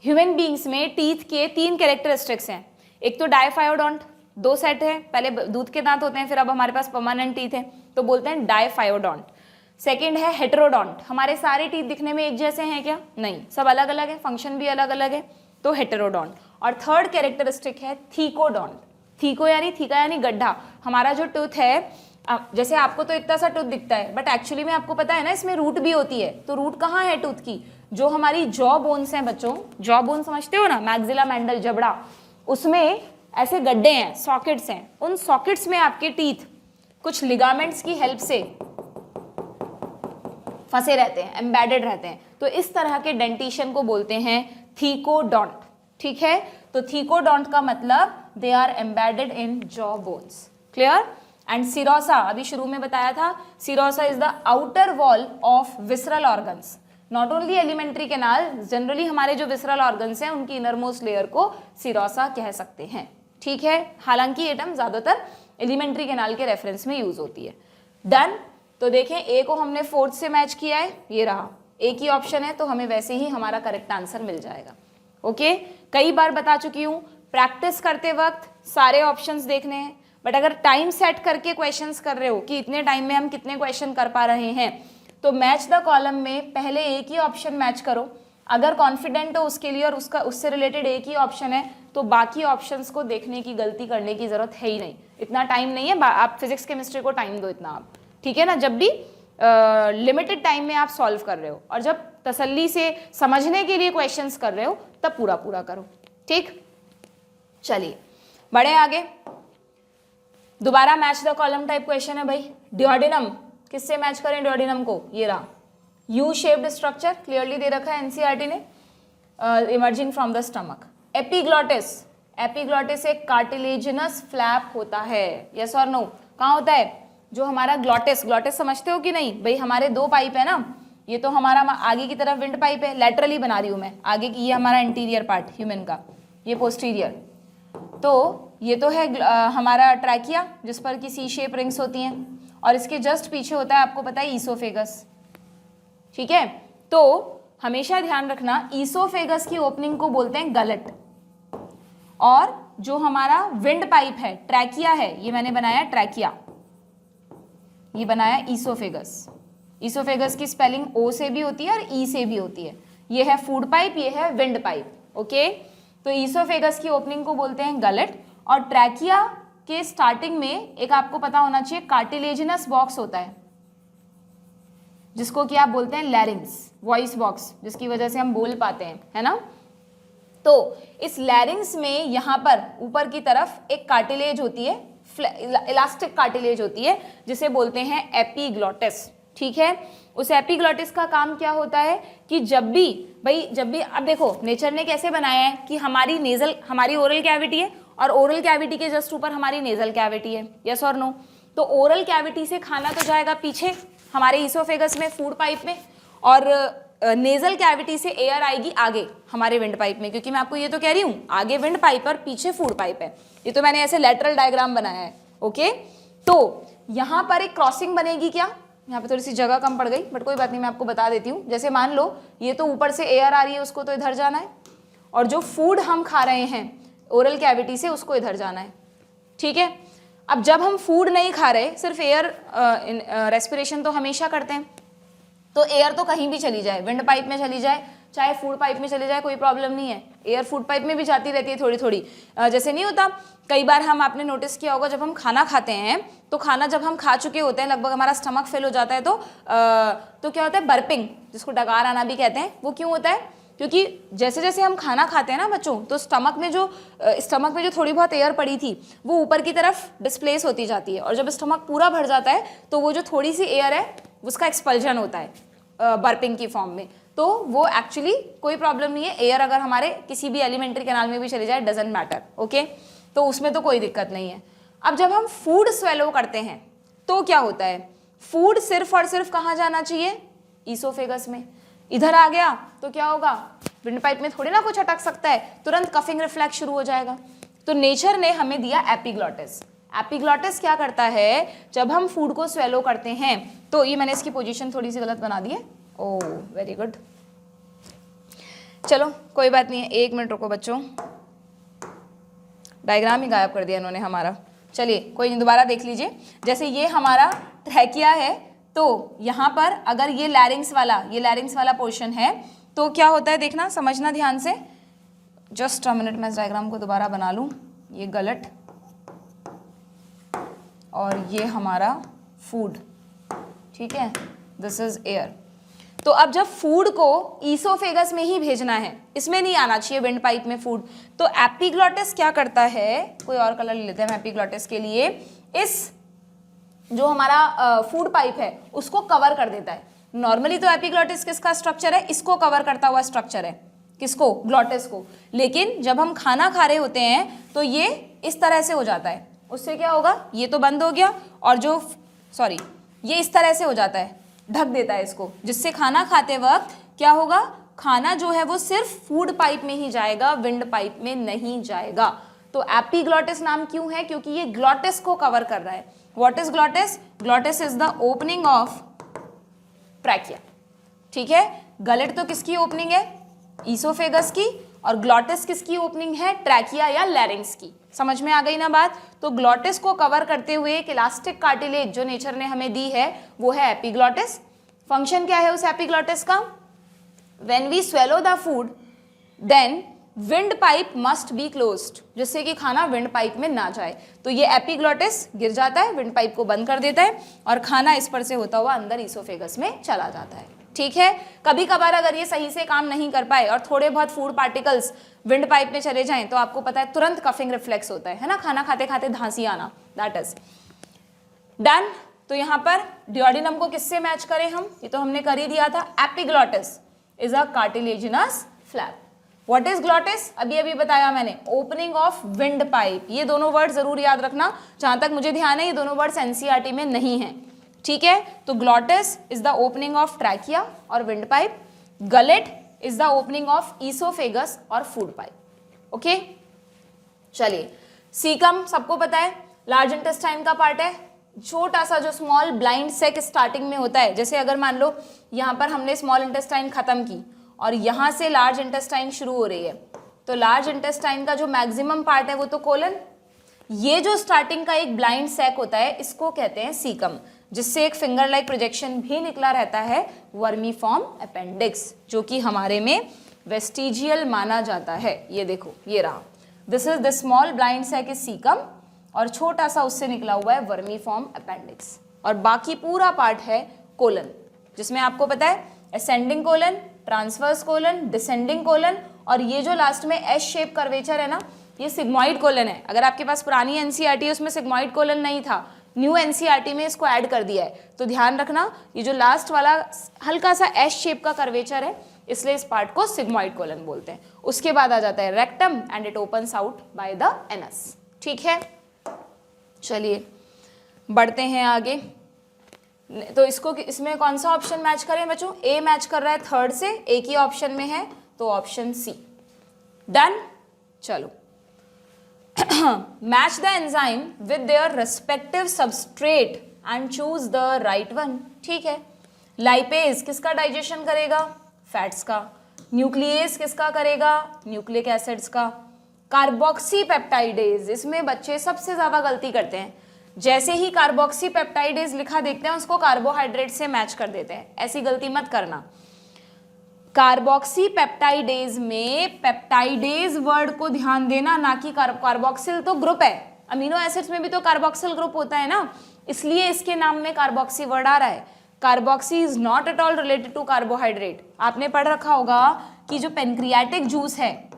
ह्यूमन बींग्स में teeth के 3 कैरेक्टरिस्टिक्स हैं, एक तो डायफायोडोंट, 2 सेट है, पहले दूध के दांत होते हैं, फिर अब हमारे पास परमानेंट टीथ है तो बोलते हैं डायफायोडोंट। सेकंड है हेटेरोडोंट, हमारे सारे टीथ दिखने में एक जैसे हैं क्या, नहीं, सब अलग अलग है, फंक्शन भी अलग अलग है, तो हेटेरोडोंट। और थर्ड कैरेक्टरिस्टिक है थीकोडोंट, थीको यानी थीका यानी गड्ढा, हमारा जो टूथ है, जैसे आपको तो इतना सा टूथ दिखता है, बट एक्चुअली में आपको पता है ना इसमें रूट भी होती है, तो रूट कहाँ है टूथ की, जो हमारी जॉ बोन्स हैं बच्चों, जॉ बोन समझते हो ना, मैक्सिला मैंडल जबड़ा, उसमें ऐसे गड्ढे हैं, सॉकेट्स हैं, उन सॉकेट्स में आपके टीथ कुछ लिगामेंट्स की हेल्प से फंसे रहते हैं, एम्बेडेड रहते हैं, तो इस तरह के डेंटिशन को बोलते हैं थीकोडोंट। ठीक है, तो थीकोडोंट का मतलब they are embedded in jaw bones, clear. And serosa, अभी शुरू में बताया था, serosa is the outer wall of visceral organs, not only alimentary canal, generally हमारे जो विसरल ऑर्गन्स हैं उनकी इनरमोस्ट लेयर को सिरोसा कह सकते हैं। ठीक है, हालांकि ये टर्म ज्यादातर एलिमेंट्री कैनाल के रेफरेंस में यूज होती है। डन, तो देखें ए को हमने 4th से मैच किया है, ये रहा, एक ही ऑप्शन है, तो हमें वैसे ही हमारा करेक्ट आंसर मिल जाएगा। ओके, कई बार बता चुकी हूँ, प्रैक्टिस करते वक्त सारे ऑप्शंस देखने हैं, बट अगर टाइम सेट करके क्वेश्चंस कर रहे हो कि इतने टाइम में हम कितने क्वेश्चन कर पा रहे हैं, तो मैच द कॉलम में पहले एक ही ऑप्शन मैच करो, अगर कॉन्फिडेंट हो उसके लिए और उसका उससे रिलेटेड एक ही ऑप्शन है, तो बाकी ऑप्शंस को देखने की, गलती करने की जरूरत है ही नहीं, इतना टाइम नहीं है, आप फिजिक्स केमिस्ट्री को टाइम दो इतना आप, ठीक है ना, जब भी लिमिटेड टाइम में आप सॉल्व कर रहे हो, और जब तसल्ली से समझने के लिए क्वेश्चंस कर रहे हो तब पूरा पूरा करो। ठीक, चलिए बढ़े आगे, दोबारा match the column type question है भाई। डियोडिनम, किससे मैच करें डियोडिनम को, ये रहा, यू शेप्ड स्ट्रक्चर क्लियरली दे रखा है एनसीईआरटी ने, emerging from the stomach. Epiglottis, epiglottis एक कार्टिलेजिनस फ्लैप होता है, यस और नो, कहाँ होता है, जो हमारा ग्लॉटिस, ग्लॉटिस समझते हो कि नहीं भाई, हमारे 2 पाइप है ना, ये तो हमारा आगे की तरफ विंड पाइप है, लैटरली बना रही हूँ मैं, आगे की ये हमारा इंटीरियर पार्ट ह्यूमन का, ये पोस्टीरियर, तो ये तो है हमारा ट्रैकिया जिस पर की सी शेप रिंग्स होती हैं, और इसके जस्ट पीछे होता है, आपको पता है, ईसोफेगस। ठीक है, तो हमेशा ध्यान रखना, ईसोफेगस की ओपनिंग को बोलते हैं गलट, और जो हमारा विंड पाइप है, ट्रैकिया है, ये मैंने बनाया ट्रैकिया, ये बनाया ईसोफेगस। ईसोफेगस की स्पेलिंग ओ से भी होती है और ई से भी होती है, ये है फूड पाइप, ये है विंड पाइप। ओके, तो ईसोफेगस की ओपनिंग को बोलते हैं गलट, और ट्रैकिया के स्टार्टिंग में एक आपको पता होना चाहिए कार्टिलेजिनस बॉक्स होता है, जिसको कि आप बोलते हैं लैरिंग्स, वॉइस बॉक्स, जिसकी वजह से हम बोल पाते हैं, है ना। तो इस लैरिंग्स में यहाँ पर ऊपर की तरफ एक कार्टिलेज होती है, इलास्टिक कार्टिलेज होती है, जिसे बोलते हैं एपिग्लॉटिस। ठीक है, उस एपिग्लॉटिस का काम क्या होता है कि जब भी अब देखो नेचर ने कैसे बनाया है कि हमारी ओरल कैविटी है, और ओरल कैविटी के जस्ट ऊपर हमारी नेजल कैविटी है, यस और नो। तो ओरल कैविटी से खाना तो जाएगा पीछे हमारे ईसोफेगस में, फूड पाइप में, और नेजल कैविटी से एयर आएगी आगे हमारे विंड पाइप में, क्योंकि मैं आपको ये तो कह रही हूँ आगे विंड पाइप और पीछे फूड पाइप है, ये तो मैंने ऐसे लेटरल डायग्राम बनाया है। ओके, तो यहाँ पर एक क्रॉसिंग बनेगी, क्या, यहाँ पे थोड़ी सी जगह कम पड़ गई, बट कोई बात नहीं, मैं आपको बता देती हूँ। जैसे मान लो ये तो ऊपर से एयर आ रही है, उसको तो इधर जाना है, और जो फूड हम खा रहे हैं ओरल कैविटी से उसको इधर जाना है, ठीक है। अब जब हम फूड नहीं खा रहे, सिर्फ एयर रेस्पिरेशन तो हमेशा करते हैं, तो एयर तो कहीं भी चली जाए, विंड पाइप में चली जाए चाहे फूड पाइप में चले जाए, कोई प्रॉब्लम नहीं है। एयर फूड पाइप में भी जाती रहती है थोड़ी थोड़ी, जैसे नहीं होता कई बार हम, आपने नोटिस किया होगा जब हम खाना खाते हैं तो खाना जब हम खा चुके होते हैं, लगभग हमारा स्टमक फिल हो जाता है, तो क्या होता है, बर्पिंग, जिसको डकार आना भी कहते हैं। वो क्यों होता है? क्योंकि जैसे जैसे हम खाना खाते हैं ना बच्चों, तो स्टमक में जो थोड़ी बहुत एयर पड़ी थी वो ऊपर की तरफ डिस्प्लेस होती जाती है, और जब स्टमक पूरा भर जाता है तो वो जो थोड़ी सी एयर है उसका एक्सपल्जन होता है बर्पिंग की फॉर्म में। तो वो एक्चुअली कोई प्रॉब्लम नहीं है, एयर अगर हमारे किसी भी एलिमेंट्री कैनाल में भी चली जाए, डजंट मैटर, ओके, तो उसमें तो कोई दिक्कत नहीं है। अब जब हम फूड स्वेलो करते हैं तो क्या होता है, फूड सिर्फ और सिर्फ कहाँ जाना चाहिए, ईसोफेगस में। इधर आ गया तो क्या होगा, विंड पाइप में थोड़ी ना कुछ अटक सकता है, तुरंत कफिंग रिफ्लेक्स शुरू हो जाएगा। तो नेचर ने हमें दिया एपिग्लॉटिस। एपिग्लॉटिस क्या करता है, जब हम फूड को स्वेलो करते हैं, तो ये मैंने इसकी पोजीशन थोड़ी सी गलत बना दी है, ओह वेरी गुड, चलो कोई बात नहीं है, 1 मिनट रुको बच्चों, डायग्राम ही गायब कर दिया इन्होंने हमारा। चलिए कोई नहीं, दोबारा देख लीजिए। जैसे ये हमारा ट्रैकिया है, तो यहाँ पर अगर ये लैरिंग्स वाला पोर्शन है तो क्या होता है, देखना समझना ध्यान से। जस्ट अ मिनट, मैं इस डायग्राम को दोबारा बना लूँ, ये गलत, और ये हमारा फूड, ठीक है, दिस इज एयर। तो अब जब फूड को ईसोफेगस में ही भेजना है, इसमें नहीं आना चाहिए विंड पाइप में फूड, तो एपिग्लॉटिस क्या करता है, कोई और कलर ले लेते हैं एपिग्लॉटिस के लिए, इस जो हमारा फूड पाइप है उसको कवर कर देता है। नॉर्मली तो एपिग्लॉटिस किसका स्ट्रक्चर है, इसको कवर करता हुआ स्ट्रक्चर है, किसको, ग्लॉटिस को। लेकिन जब हम खाना खा रहे होते हैं तो ये इस तरह से हो जाता है, उससे क्या होगा, ये तो बंद हो गया, और ये इस तरह से हो जाता है, ढक देता है इसको, जिससे खाना खाते वक्त क्या होगा, खाना जो है वो सिर्फ फूड पाइप में ही जाएगा, विंड पाइप में नहीं जाएगा। तो एपिग्लॉटिस नाम क्यों है, क्योंकि ये ग्लॉटिस को कवर कर रहा है। What is glottis? Glottis is the opening of trachea, ठीक है। गलेट तो किसकी ओपनिंग है, ईसोफेगस की, और ग्लॉटिस किसकी ओपनिंग है, ट्रैकिया या लैरिंग्स की। समझ में आ गई ना बात। तो ग्लॉटिस को कवर करते हुए एक इलास्टिक कार्टिलेज जो नेचर ने हमें दी है वो है एपिग्लॉटिस। फंक्शन क्या है उस एपिग्लॉटिस का, when we swallow the food then wind pipe must be closed, जिससे कि खाना विंड पाइप में ना जाए। तो ये एपिग्लॉटिस गिर जाता है, विंड पाइप को बंद कर देता है, और खाना इस पर से होता हुआ अंदर ईसोफेगस में चला जाता है, ठीक है। कभी कभार अगर ये सही से काम नहीं कर पाए और थोड़े बहुत फूड पार्टिकल्स विंड पाइप में चले जाएं, तो आपको पता है तुरंत कफिंग रिफ्लेक्स होता है ना, खाना खाते खाते धांसी आना, दैट इज डन। तो यहाँ पर डियोडिनम को किससे मैच करें हम, ये तो हमने कर ही दिया था। Epiglottis is a cartilaginous flap. What is glottis, अभी अभी बताया मैंने, ओपनिंग ऑफ विंड पाइप। ये दोनों वर्ड जरूर याद रखना, जहां तक मुझे ध्यान है ये दोनों वर्ड्स एनसीईआरटी में नहीं है, ठीक है। तो glottis is the opening of trachea और wind pipe, gullet is the opening of oesophagus और फूड पाइप, ओके। चलिए सीकम सबको पता है, लार्ज इंटेस्टाइन का पार्ट है, छोटा सा जो स्मॉल ब्लाइंड सेक स्टार्टिंग में होता है। जैसे अगर मान लो यहाँ पर हमने स्मॉल इंटेस्टाइन खत्म की और यहाँ से लार्ज इंटेस्टाइन शुरू हो रही है, तो लार्ज इंटेस्टाइन का जो मैक्सिमम पार्ट है वो तो कोलन, ये जो स्टार्टिंग का एक ब्लाइंड सैक होता है इसको कहते हैं सीकम, जिससे एक फिंगर लाइक प्रोजेक्शन भी निकला रहता है, वर्मीफॉर्म अपेंडिक्स, जो कि हमारे में वेस्टिजियल माना जाता है। ये देखो ये रहा, this is the small blind sac is caecum, और छोटा सा उससे निकला हुआ है वर्मीफॉर्म अपेंडिक्स, और बाकी पूरा पार्ट है कोलन, जिसमें आपको पता है ascending colon, transverse colon, descending colon, और ये जो लास्ट में एस शेप कर्वेचर है ना, ये सिग्मॉइड कोलन है। अगर आपके पास पुरानी एनसीईआरटी है उसमें सिग्मॉइड कोलन नहीं था, न्यू एनसीईआरटी में इसको ऐड कर दिया है, तो ध्यान रखना ये जो लास्ट वाला हल्का सा एस शेप का कर्वेचर है, इसलिए इस पार्ट को सिग्मॉइड कोलन बोलते हैं। उसके बाद आ जाता है rectum and it opens out by the anus, ठीक है। चलिए बढ़ते हैं आगे। तो इसको इसमें कौन सा ऑप्शन मैच करें बच्चों, ए मैच कर रहा है थर्ड से, एक ही ऑप्शन में है तो ऑप्शन सी, डन। चलो match the enzyme with their respective substrate and choose the right one, ठीक है। लाइपेज किसका डाइजेशन करेगा, फैट्स का, न्यूक्लियस किसका करेगा? न्यूक्लिक एसिड्स का। कार्बोक्सी पेप्टाइडेज, इसमें बच्चे सबसे ज्यादा गलती करते हैं, जैसे ही कार्बोक्सी पेप्टाइडेज लिखा देखते हैं उसको कार्बोहाइड्रेट से मैच कर देते हैं। ऐसी गलती मत करना। कार्बोक्सी पेप्टाइडेज में पेप्टाइडेज वर्ड को ध्यान देना, ना कि कार्बोक्सिल तो ग्रुप है, अमीनो एसिड्स में भी तो कार्बोक्सिल ग्रुप होता है ना, इसलिए इसके नाम में कार्बोक्सी वर्ड आ रहा है। Carboxy is not at all related to carbohydrate. आपने पढ़ रखा होगा कि जो पेनक्रियाटिक जूस है,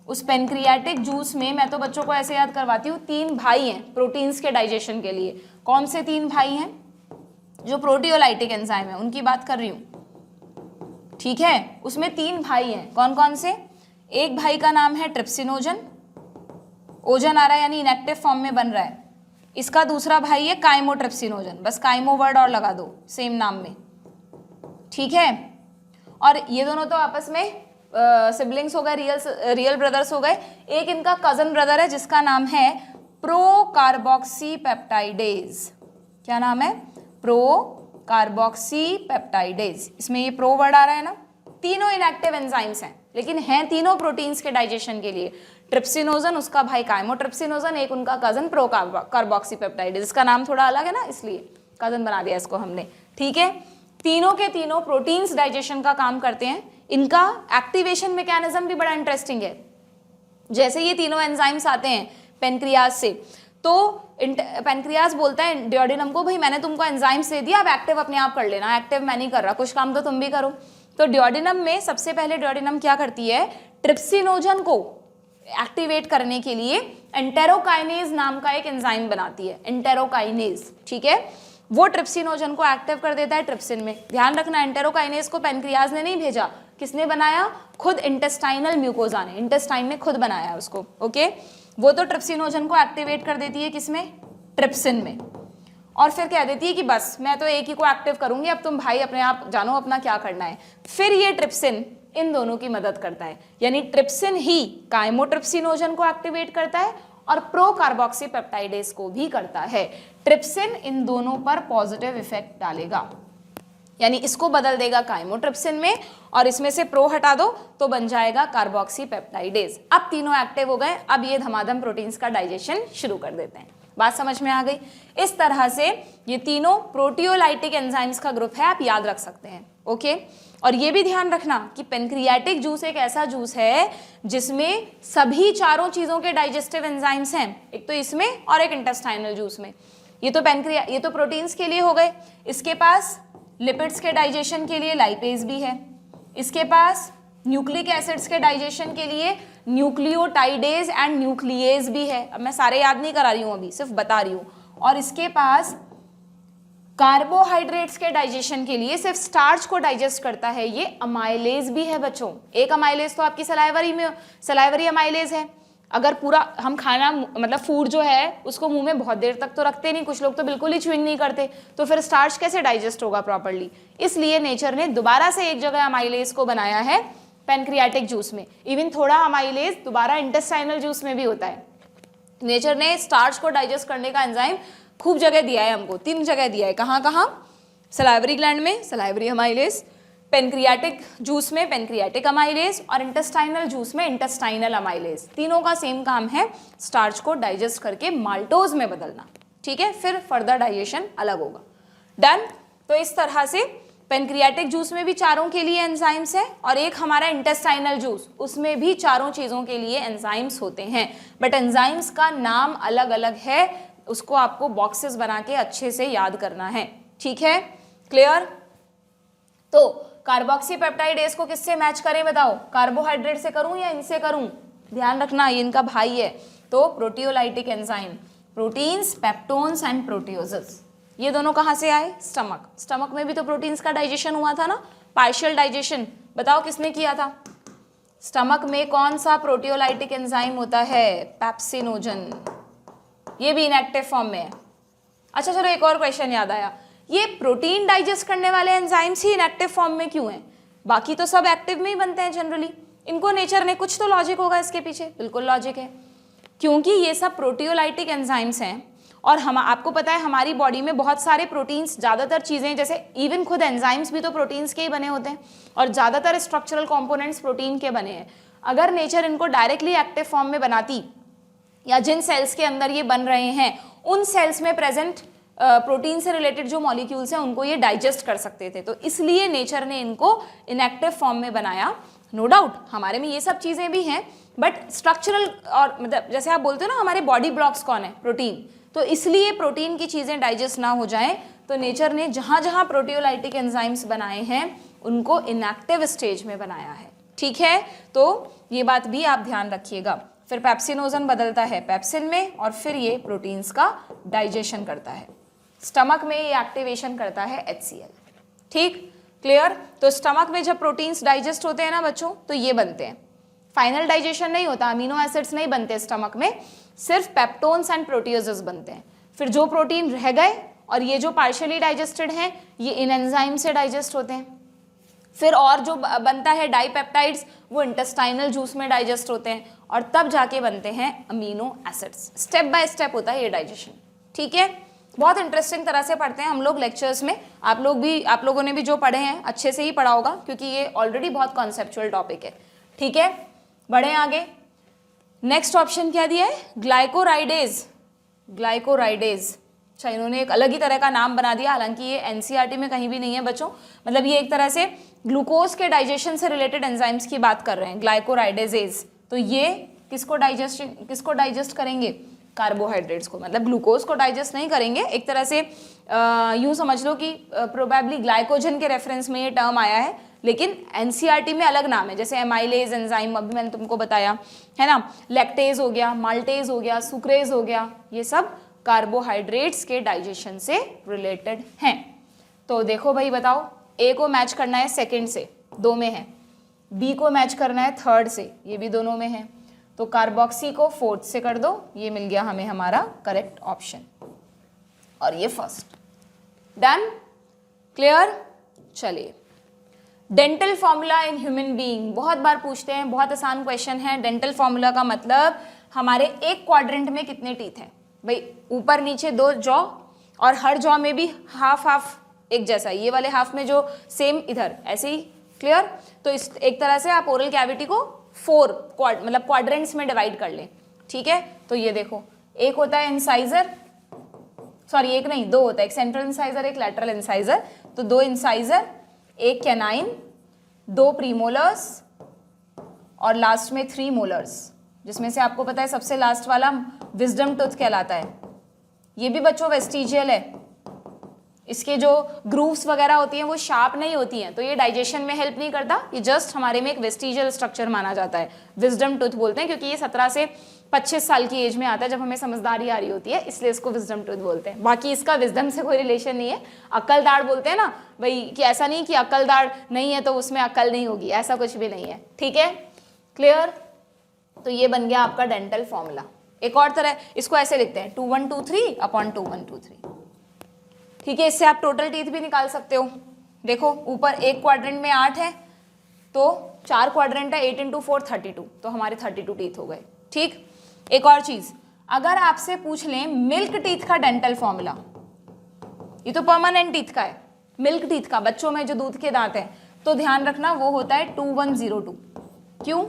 उस पेनक्रियाटिक जूस में, मैं तो बच्चों को ऐसे याद करवाती हूँ, 3 भाई हैं प्रोटीन्स के डाइजेशन के लिए। कौन से 3 भाई हैं? जो प्रोटियोलाइटिक एंजाइम है उनकी बात कर रही हूँ, ठीक है। उसमें 3 भाई हैं, कौन कौन से? एक भाई का नाम है ट्रिप्सिनोजन, ओजन आ रहा है यानी इनएक्टिव फॉर्म में बन रहा है। इसका दूसरा भाई है काइमोट्रिप्सिनोजन, बस काइमो वर्ड और लगा दो सेम नाम में, ठीक है। और ये दोनों तो आपस में सिबलिंग्स हो गए, रियल ब्रदर्स हो गए। एक इनका कजन ब्रदर है जिसका नाम है प्रोकार्बोक्सी पेप्टाइडेज। क्या नाम है? Procarboxy peptidase. इसमें ये प्रो वर्ड आ रहा है ना। तीनों इनएक्टिव एंजाइम्स हैं, लेकिन हैं तीनों प्रोटीन्स के डाइजेशन के लिए। ट्रिप्सिनोजन, उसका भाई काइमोट्रिप्सिनोजन, एक उनका कजन प्रोकार्बोक्सी पेप्टाइडेज। इसका नाम थोड़ा अलग है ना, इसलिए कजन बना दिया इसको हमने, ठीक है। तीनों के तीनों प्रोटीन्स डाइजेशन का काम करते हैं। इनका एक्टिवेशन मैकेनिज्म भी बड़ा इंटरेस्टिंग है। जैसे ये तीनों एंजाइम्स आते हैं पेनक्रियाज से, तो पेनक्रियाज बोलता है डियोडिनम को, भाई मैंने तुमको एंजाइम्स दे दिया, अब एक्टिव अपने आप कर लेना, एक्टिव मैं नहीं कर रहा, कुछ काम तो तुम भी करो। तो डियोडिनम में सबसे पहले डियोडिनम क्या करती है? ट्रिप्सिनोजन को एक्टिवेट करने के लिए एंटेरोकाइनेज नाम का एक एंजाइम बनाती है, एंटेरोकाइनेज, ठीक है। वो ट्रिप्सिनोजन को एक्टिव कर देता है ट्रिप्सिन में। ध्यान रखना, एंटेरोकाइनेज को पेनक्रियाज ने नहीं भेजा, किसने बनाया? खुद इंटेस्टाइनल म्यूकोजा ने, इंटेस्टाइन ने खुद बनाया उसको, ओके। वो तो ट्रिप्सिनोजन को एक्टिवेट कर देती है, किसमें? ट्रिप्सिन में। और फिर कह देती है कि बस मैं तो एक ही को एक्टिव करूंगी, अब तुम भाई अपने आप जानो अपना क्या करना है। फिर ये ट्रिप्सिन इन दोनों की मदद करता है, यानी ट्रिप्सिन ही काइमोट्रिप्सिनोजन को एक्टिवेट करता है और प्रोकार्बोक्सी पेप्टाइडेज को भी करता है। ट्रिप्सिन इन दोनों पर पॉजिटिव इफेक्ट डालेगा, यानी इसको बदल देगा काइमोट्रिप्सिन में, और इसमें से प्रो हटा दो तो बन जाएगा कार्बोक्सी पेप्टाइडेज। अब तीनों एक्टिव हो गए, अब ये धमाधम प्रोटीन्स का डाइजेशन शुरू कर देते हैं। बात समझ में आ गई? इस तरह से ये तीनों प्रोटियोलाइटिक एंजाइम्स का ग्रुप है, आप याद रख सकते हैं, ओके। और ये भी ध्यान रखना कि पेनक्रियाटिक जूस एक ऐसा जूस है जिसमें सभी चारों चीजों के डाइजेस्टिव एंजाइम्स हैं, एक तो इसमें और एक इंटेस्टाइनल जूस में। ये तो प्रोटीन्स के लिए हो गए। इसके पास लिपिड्स के डाइजेशन के लिए लाइपेज भी है, इसके पास न्यूक्लिक एसिड्स के डाइजेशन के लिए न्यूक्लियोटाइडेज एंड न्यूक्लियेज भी है। अब मैं सारे याद नहीं करा रही हूँ, अभी सिर्फ बता रही हूँ। और इसके पास कार्बोहाइड्रेट्स के डाइजेशन के लिए सिर्फ स्टार्च को डाइजेस्ट करता है, ये अमाइलेज भी है बच्चों। एक अमाइलेज तो आपकी सलाइवरी अमाइलेज है। अगर पूरा हम खाना मतलब फूड जो है उसको मुंह में बहुत देर तक तो रखते नहीं, कुछ लोग तो बिल्कुल ही च्यूइंग नहीं करते, तो फिर स्टार्च कैसे डाइजेस्ट होगा प्रॉपर्ली? इसलिए नेचर ने दोबारा से एक जगह अमाइलेज को बनाया है पेनक्रियाटिक जूस में। इवन थोड़ा अमाइलेज दोबारा इंटेस्टाइनल जूस में भी होता है। नेचर ने स्टार्च को डाइजेस्ट करने का एंजाइम खूब जगह दिया है हमको, 3 जगह दिया है। कहाँ कहाँ? सलाइवरी ग्लैंड में सलाइवरी अमाइलेज, पेनक्रियाटिक जूस में पेनक्रियाटिक अमाइलेज, और इंटेस्टाइनल जूस में इंटेस्टाइनल अमाइलेज। तीनों का सेम काम है, स्टार्च को डाइजेस्ट करके माल्टोज में बदलना, ठीक है। फिर फर्दर डाइजेशन अलग होगा। डन। तो इस तरह से पेनक्रियाटिक जूस में भी चारों के लिए एंजाइम्स है, और एक हमारा इंटेस्टाइनल जूस, उसमें भी चारों चीज़ों के लिए एंजाइम्स होते हैं, बट एंजाइम्स का नाम अलग अलग है। उसको आपको बॉक्सेस बना के अच्छे से याद करना है, ठीक है। क्लियर? तो कार्बोक्सी पेप्टाइडेज को किससे मैच करें बताओ? कार्बोहाइड्रेट से करूं या इनसे करूं? ध्यान रखना, ये इनका भाई है। तो proteolytic enzyme, proteins, peptones and proteoses, ये दोनों कहाँ से आए? स्टमक। स्टमक में भी तो प्रोटीन्स का डाइजेशन हुआ था ना, पार्शियल डाइजेशन। बताओ किसने किया था? स्टमक में कौन सा प्रोटियोलाइटिक एंजाइम होता है? पेप्सिनोजन। ये भी इनएक्टिव फॉर्म में है। अच्छा चलो, एक और क्वेश्चन याद आया, ये प्रोटीन डाइजेस्ट करने वाले एंजाइम्स ही इनएक्टिव फॉर्म में क्यों हैं? बाकी तो सब एक्टिव में ही बनते हैं जनरली। इनको नेचर ने, कुछ तो लॉजिक होगा इसके पीछे, बिल्कुल लॉजिक है, क्योंकि ये सब प्रोटियोलाइटिक एंजाइम्स हैं और हम आपको पता है हमारी बॉडी में बहुत सारे प्रोटीन्स, ज़्यादातर चीज़ें जैसे इवन खुद एंजाइम्स भी तो प्रोटीन्स के ही बने होते हैं और ज़्यादातर स्ट्रक्चरल कंपोनेंट्स प्रोटीन के बने हैं। अगर नेचर इनको डायरेक्टली एक्टिव फॉर्म में बनाती या जिन सेल्स के अंदर ये बन रहे हैं उन सेल्स में प्रेजेंट प्रोटीन से रिलेटेड जो मॉलिक्यूल्स हैं उनको ये डाइजेस्ट कर सकते थे, तो इसलिए नेचर ने इनको इनएक्टिव फॉर्म में बनाया। नो डाउट हमारे में ये सब चीज़ें भी हैं, बट स्ट्रक्चरल और मतलब जैसे आप बोलते हो ना हमारे बॉडी ब्लॉक्स कौन है, प्रोटीन, तो इसलिए प्रोटीन की चीज़ें डाइजेस्ट ना हो जाएं तो नेचर ने जहाँ जहाँ प्रोटियोलाइटिक एंजाइम्स बनाए हैं उनको इनएक्टिव स्टेज में बनाया है। ठीक है, तो ये बात भी आप ध्यान रखिएगा। फिर पेप्सिनोजन बदलता है पेप्सिन में और फिर ये प्रोटीन्स का डाइजेशन करता है। स्टमक में ये एक्टिवेशन करता है HCl। ठीक, क्लियर। तो स्टमक में जब प्रोटीन्स डाइजेस्ट होते हैं ना बच्चों तो ये बनते हैं। फाइनल डाइजेशन नहीं होता, अमीनो एसिड्स नहीं बनते स्टमक में, सिर्फ पेप्टोन्स एंड प्रोटियोजेस बनते हैं। फिर जो प्रोटीन रह गए और ये जो पार्शियली डाइजेस्टेड हैं ये इन एंजाइम से डाइजेस्ट होते हैं। फिर और जो बनता है डाइपेप्टाइड्स वो इंटेस्टाइनल जूस में डाइजेस्ट होते हैं और तब जाके बनते हैं amino acids. Step by step होता है ये डाइजेशन। ठीक है, बहुत इंटरेस्टिंग तरह से पढ़ते हैं हम लोग लेक्चर्स में। आप लोगों ने भी जो पढ़े हैं अच्छे से ही पढ़ा होगा क्योंकि ये ऑलरेडी बहुत कॉन्सेप्चुअल टॉपिक है। ठीक है, बढ़े आगे। नेक्स्ट ऑप्शन क्या दिया है, ग्लाइकोराइडेज। ग्लाइकोराइडेज, अच्छा इन्होंने एक अलग ही तरह का नाम बना दिया, हालांकि ये एनसीईआरटी में कहीं भी नहीं है बच्चों। मतलब ये एक तरह से ग्लूकोज के डाइजेशन से रिलेटेड एंजाइम्स की बात कर रहे हैं, ग्लाइकोराइडेजेज। तो ये किसको डाइजेस्ट करेंगे, कार्बोहाइड्रेट्स को, मतलब ग्लूकोज को डाइजेस्ट नहीं करेंगे। एक तरह से यूँ समझ लो कि प्रोबेबली ग्लाइकोजन के रेफरेंस में ये टर्म आया है, लेकिन एनसीईआरटी में अलग नाम है। जैसे एमाइलेज एंजाइम अभी मैंने तुमको बताया है ना, लैक्टेज हो गया, माल्टेज हो गया, सुक्रेज हो गया, ये सब कार्बोहाइड्रेट्स के डाइजेशन से रिलेटेड हैं। तो देखो भाई बताओ, ए को मैच करना है सेकंड से, 2 में है, बी को मैच करना है थर्ड से, ये भी दोनों में है, तो कार्बोक्सी को फोर्थ से कर दो, ये मिल गया हमें हमारा करेक्ट ऑप्शन और ये फर्स्ट। Done, clear. चलिए, dental formula in human being बहुत बार पूछते हैं, बहुत आसान क्वेश्चन है। डेंटल फॉर्मूला का मतलब हमारे एक क्वाड्रेंट में कितने टीथ हैं भाई, ऊपर नीचे 2 जॉ और हर जॉ में भी हाफ हाफ एक जैसा, ये वाले हाफ में जो सेम इधर ऐसे ही। क्लियर। तो इस एक तरह से आप ओरल कैविटी को 4 मतलब क्वाड्रेंट्स में डिवाइड कर लें। ठीक है, तो ये देखो, एक होता है इंसाइजर, सॉरी एक नहीं 2 होता है, एक सेंट्रल इंसाइजर एक लैटरल इंसाइजर, तो 2 इंसाइजर, एक कैनाइन, 2 प्रीमोलर्स और लास्ट में 3 मोलर्स, जिसमें से आपको पता है सबसे लास्ट वाला विजडम टूथ कहलाता है। ये भी बच्चों वेस्टिजियल है, इसके जो ग्रूव्स वगैरह होती हैं वो शार्प नहीं होती हैं, तो ये डाइजेशन में हेल्प नहीं करता, ये जस्ट हमारे में एक वेस्टिजियल स्ट्रक्चर माना जाता है। विजडम टूथ बोलते हैं क्योंकि ये 17 से 25 साल की एज में आता है, जब हमें समझदारी आ रही होती है, इसलिए इसको विजडम टूथ बोलते हैं। बाकी इसका विजडम से कोई रिलेशन नहीं है। अक्ल दाढ़ बोलते हैं ना भाई, कि ऐसा नहीं कि अक्ल दाढ़ नहीं है तो उसमें अक्ल नहीं होगी, ऐसा कुछ भी नहीं है। ठीक है, क्लियर। तो ये बन गया आपका डेंटल फॉर्मूला। एक और तरह इसको ऐसे लिखते हैं 2123 अपॉन 2123। ठीक है, इससे आप टोटल टीथ भी निकाल सकते हो। देखो ऊपर एक क्वाड्रेंट में 8 है, तो 4 क्वाड्रेंट है, 8 × 4 32, तो हमारे 32 टीथ हो गए। ठीक, एक और चीज, अगर आपसे पूछ लें मिल्क टीथ का डेंटल फॉर्मूला, ये तो परमानेंट टीथ का है, मिल्क टीथ का बच्चों में जो दूध के दांत हैं, तो ध्यान रखना वो होता है 2102। क्यों?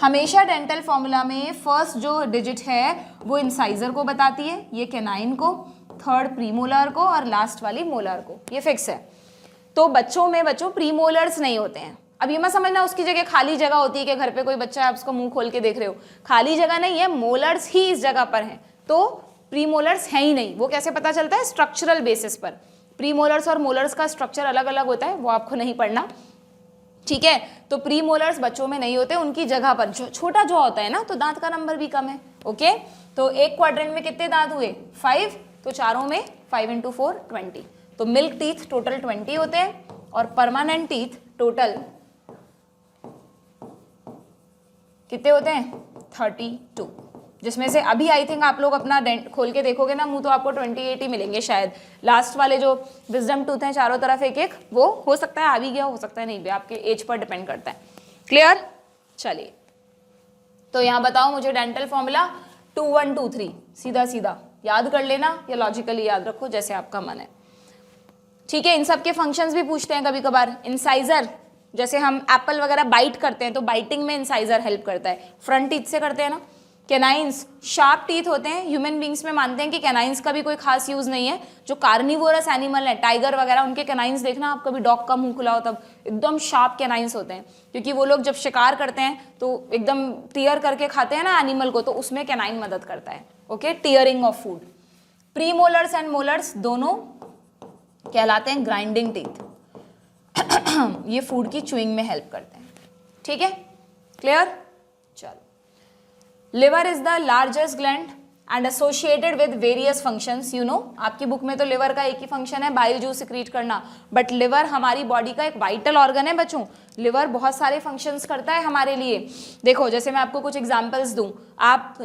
हमेशा डेंटल फॉर्मूला में फर्स्ट जो डिजिट है वो इंसाइजर को बताती है, ये कैनाइन को, थर्ड प्रीमोलर को और लास्ट वाली मोलर को, ये फिक्स है। तो बच्चों में प्रीमोलर्स नहीं होते हैं। अब ये मत समझना उसकी जगह खाली जगह होती है कि घर पे कोई बच्चा है आप उसको मुंह खोल के देख रहे हो, खाली जगह नहीं है, मोलर्स ही इस जगह पर हैं, तो प्रीमोलर्स है ही नहीं। वो कैसे पता चलता है? स्ट्रक्चरल बेसिस पर। प्रीमोलर्स और मोलर्स का स्ट्रक्चर अलग अलग होता है, वो आपको नहीं पढ़ना। ठीक है, तो प्रीमोलर्स बच्चों में नहीं होते, उनकी जगह पर छोटा जो होता है ना, तो दांत का नंबर भी कम है। ओके, तो एक क्वाड्रेंट में कितने दांत हुए? 5, तो चारों में 5 × 4 20। तो मिल्क टीथ टोटल 20 होते हैं और परमानेंट टीथ टोटल कितने होते हैं? 32, जिसमें से अभी आई थिंक आप लोग अपना डेंट खोल के देखोगे ना मुंह, तो आपको 28 ही मिलेंगे शायद। लास्ट वाले जो विजडम टूथ हैं चारों तरफ एक एक, वो हो सकता है आ भी गया, हो सकता है नहीं भी, आपके एज पर डिपेंड करता है। क्लियर? चलिए, तो यहाँ बताओ मुझे डेंटल फॉर्मूला 2123, सीधा सीधा याद कर लेना या लॉजिकली याद रखो, जैसे आपका मन है। ठीक है, इन सब के फंक्शंस भी पूछते हैं कभी कभार। इंसाइजर, जैसे हम एप्पल वगैरह बाइट करते हैं तो बाइटिंग में इंसाइजर हेल्प करता है, फ्रंट टीथ से करते हैं ना। कैनाइंस, शार्प टीथ होते हैं। ह्यूमन बींग्स में मानते हैं कि कैनाइंस का भी कोई खास यूज नहीं है। जो कार्निवोरस एनिमल है, टाइगर वगैरह, उनके कैनाइंस देखना आप, कभी डॉग का मुंह खुला हो तब एकदम शार्प कैनाइंस होते हैं, क्योंकि वो लोग जब शिकार करते हैं तो एकदम टीयर करके खाते हैं ना एनिमल को, तो उसमें कैनाइन मदद करता है। Okay, tearing of food. Premolars and molars दोनों कहलाते हैं ग्राइंडिंग टीथ। ये फूड की च्यूइंग में हेल्प करते हैं। ठीक है, क्लियर? चलो, liver is the largest gland and associated with various functions. You know, आपकी बुक में तो लिवर का एक ही फंक्शन है, बाइल जूस सिक्रीट करना, बट लिवर हमारी बॉडी का एक वाइटल ऑर्गन है बच्चों। लिवर बहुत सारे फंक्शंस करता है हमारे लिए। देखो, जैसे मैं आपको कुछ एग्जांपल्स दूं,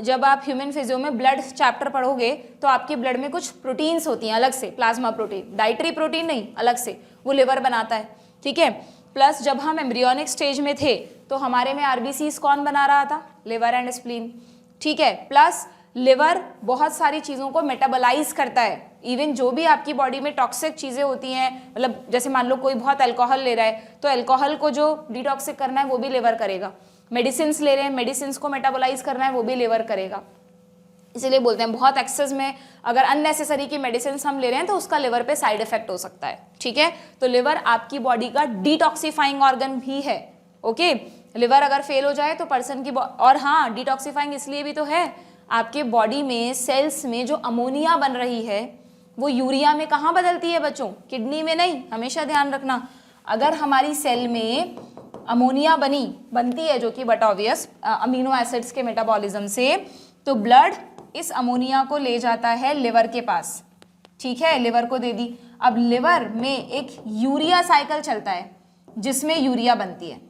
जब आप ह्यूमन फिजियो में ब्लड चैप्टर पढ़ोगे तो आपके ब्लड में कुछ प्रोटीन्स होती हैं अलग से, प्लाज्मा प्रोटीन, डाइटरी प्रोटीन नहीं, अलग से, वो लिवर बनाता है। ठीक है, प्लस जब हम एम्ब्रियोनिक स्टेज में थे तो हमारे में आरबीसीज कौन बना रहा था? Liver and spleen. ठीक है, प्लस लिवर बहुत सारी चीज़ों को मेटाबोलाइज करता है। इवन जो भी आपकी बॉडी में टॉक्सिक चीज़ें होती हैं, मतलब जैसे मान लो कोई बहुत अल्कोहल ले रहा है तो अल्कोहल को जो डिटॉक्सिक करना है वो भी लिवर करेगा। मेडिसिन ले रहे हैं, मेडिसिन को मेटाबोलाइज करना है वो भी लिवर करेगा। इसीलिए बोलते हैं बहुत एक्सेस में अगर अननेसेसरी की मेडिसिन हम ले रहे हैं तो उसका लिवर पे साइड इफेक्ट हो सकता है। ठीक है, तो लिवर आपकी बॉडी का डिटॉक्सिफाइंग ऑर्गन भी है। ओके, लिवर अगर फेल हो जाए तो पर्सन की और हाँ, डिटॉक्सिफाइंग इसलिए भी तो है, आपके बॉडी में सेल्स में जो अमोनिया बन रही है वो यूरिया में कहाँ बदलती है बच्चों? किडनी में नहीं, हमेशा ध्यान रखना। अगर हमारी सेल में अमोनिया बनती है, जो कि बट ऑब्वियस अमीनो एसिड्स के मेटाबॉलिज्म से, तो ब्लड इस अमोनिया को ले जाता है लिवर के पास। ठीक है, लिवर को दे दी। अब लिवर में एक यूरिया साइकिल चलता है जिसमें यूरिया बनती है।